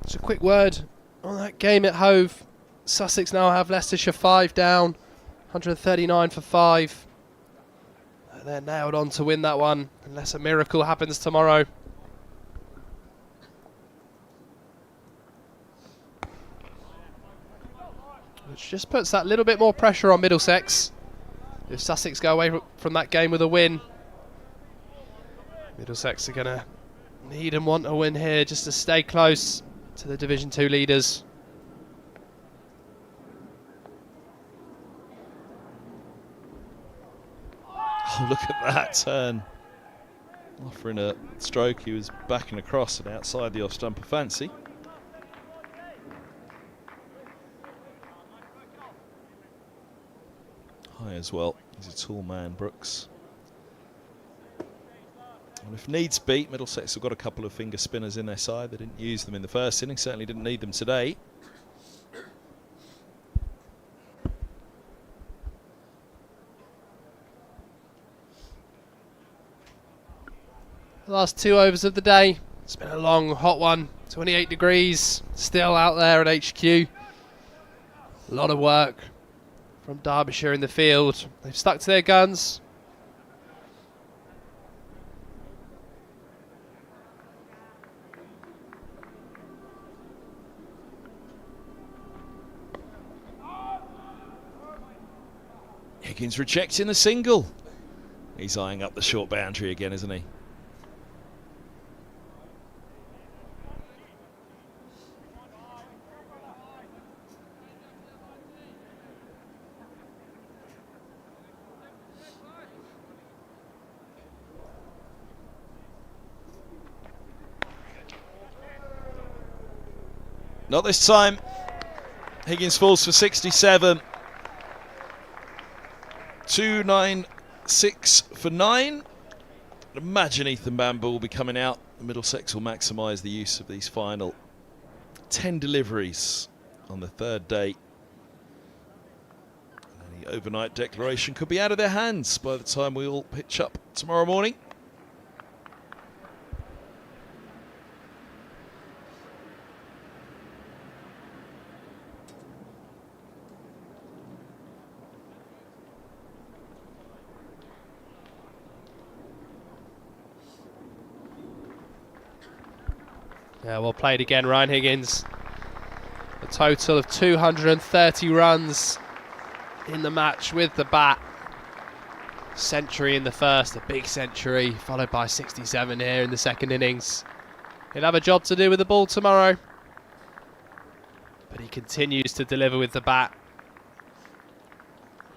Just a quick word on that game at Hove. Sussex now have Leicestershire 5 down, 139 for 5. They're nailed on to win that one, unless a miracle happens tomorrow. Which just puts that little bit more pressure on Middlesex. If Sussex go away from that game with a win, Middlesex are going to need and want a win here just to stay close to the Division 2 leaders. Oh, look at that turn. Offering a stroke, he was backing across and outside the off-stumper fancy. High as well. He's a tall man, Brooks. And if needs be, Middlesex have got a couple of finger spinners in their side. They didn't use them in the first inning, certainly didn't need them today. The last 2 overs of the day. It's been a long, hot one. 28 degrees, still out there at HQ. A lot of work from Derbyshire in the field. They've stuck to their guns. Higgins rejecting the single. He's eyeing up the short boundary again, isn't he? Not this time. Higgins falls for 67. 296 for 9. Imagine Ethan Bamble will be coming out. Middlesex will maximise the use of these final 10 deliveries on the third day. And the overnight declaration could be out of their hands by the time we all pitch up tomorrow morning. Yeah, well played again, Ryan Higgins. A total of 230 runs in the match with the bat. Century in the first, a big century, followed by 67 here in the second innings. He'll have a job to do with the ball tomorrow, but he continues to deliver with the bat.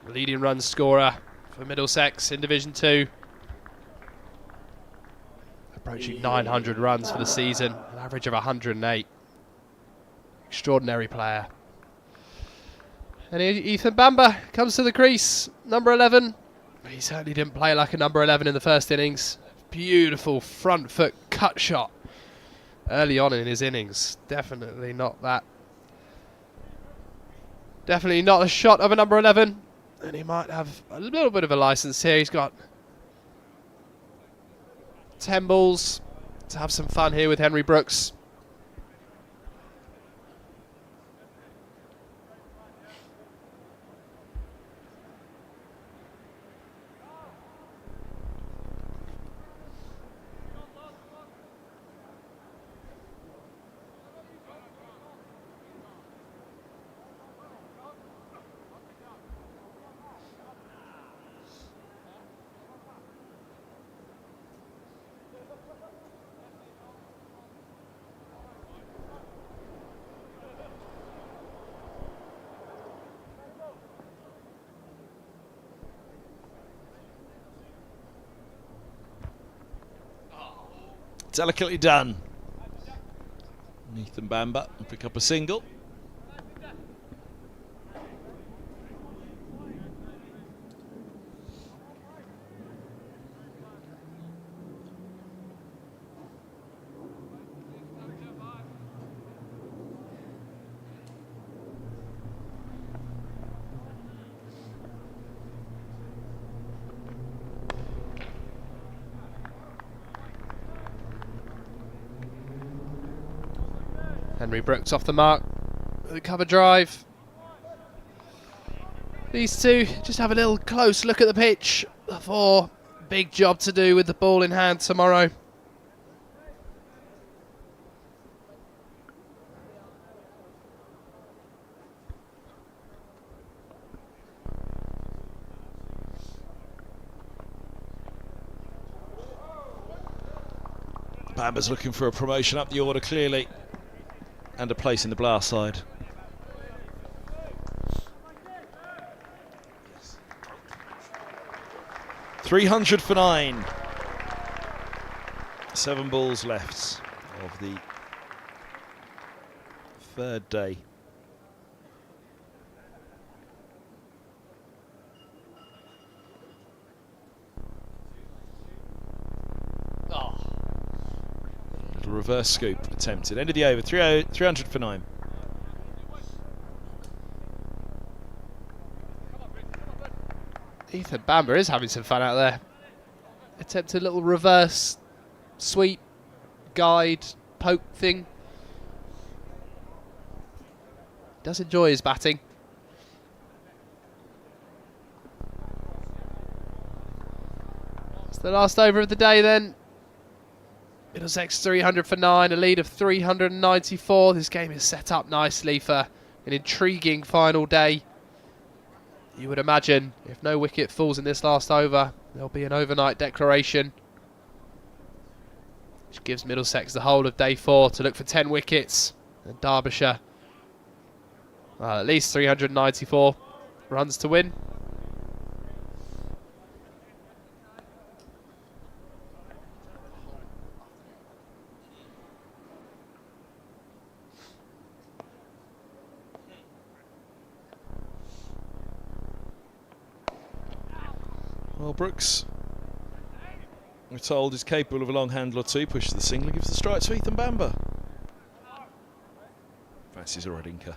Leading run scorer for Middlesex in Division 2. Approaching 900 runs for the season, an average of 108. Extraordinary player. And Ethan Bamber comes to the crease, number 11. He certainly didn't play like a number 11 in the first innings. Beautiful front foot cut shot early on in his innings. Definitely not that. Definitely not a shot of a number 11. And he might have a little bit of a license here. He's got 10 balls to have some fun here with Henry Brooks. Delicately done. Ethan Bamber will pick up a single. Henry Brooks off the mark with a cover drive. These two just have a little close look at the pitch before big job to do with the ball in hand tomorrow. Bamber's looking for a promotion up the order clearly, and a place in the blast side. .300 for 9. 7 balls left of the third day. Reverse scoop attempted. End of the over. 300 for 9. Ethan Bamber is having some fun out there. Attempted a little reverse sweep, guide, poke thing. Does enjoy his batting. It's the last over of the day then. Middlesex 300 for 9, a lead of 394. This game is set up nicely for an intriguing final day. You would imagine if no wicket falls in this last over, there'll be an overnight declaration, which gives Middlesex the whole of day 4 to look for 10 wickets. And Derbyshire, well, at least 394 runs to win. Well, Brooks, we're told, is capable of a long handle or two. Pushes the single, gives the strike to Ethan Bamber. Fancies a Redinka.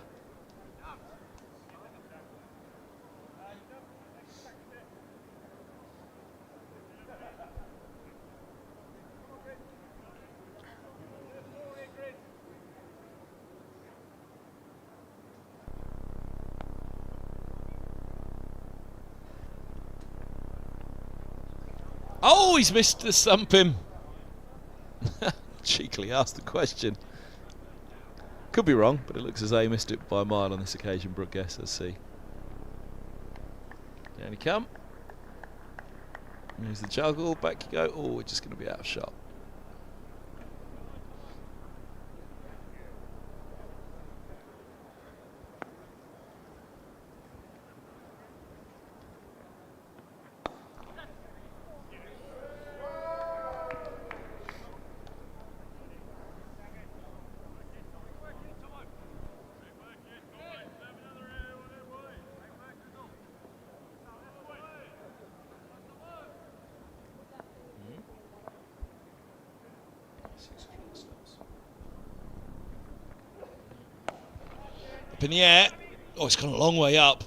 Oh, he's missed the stump him. Cheekily asked the question. Could be wrong, but it looks as though he missed it by a mile on this occasion, Brooke guess. Let's see. Down he come. Here's the juggle, back you go. Oh, we're just going to be out of shot. Up in the air. Oh, it's gone a long way up.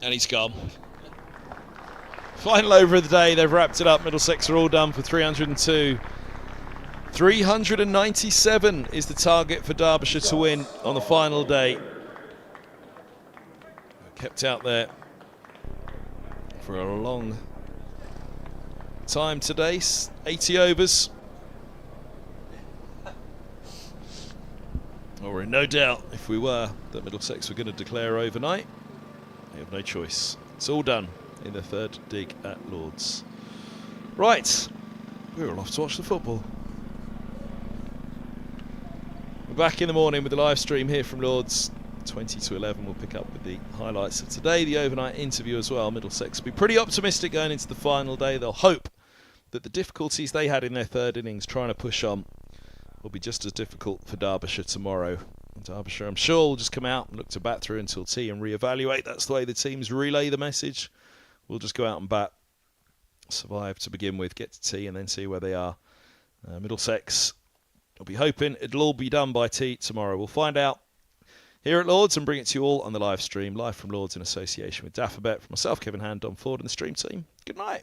And he's gone. Final over of the day. They've wrapped it up. Middlesex are all done for 302. 397 is the target for Derbyshire to win on the final day. Kept out there for a long time today. 80 overs. Well, we're in no doubt, if we were, that Middlesex were going to declare overnight. They have no choice. It's all done in the third dig at Lord's. Right, we're all off to watch the football. We're back in the morning with the live stream here from Lord's. 20 to 11, we'll pick up with the highlights of today, the overnight interview as well. Middlesex will be pretty optimistic going into the final day. They'll hope that the difficulties they had in their third innings trying to push on will be just as difficult for Derbyshire tomorrow. Derbyshire, I'm sure, will just come out and look to bat through until tea and re-evaluate. That's the way the teams relay the message. We'll just go out and bat, survive to begin with, get to tea and then see where they are. Middlesex will be hoping it'll all be done by tea tomorrow. We'll find out here at Lord's and bring it to you all on the live stream, live from Lord's in association with Daffabet. From myself, Kevin Hand, Don Ford and the stream team. Good night.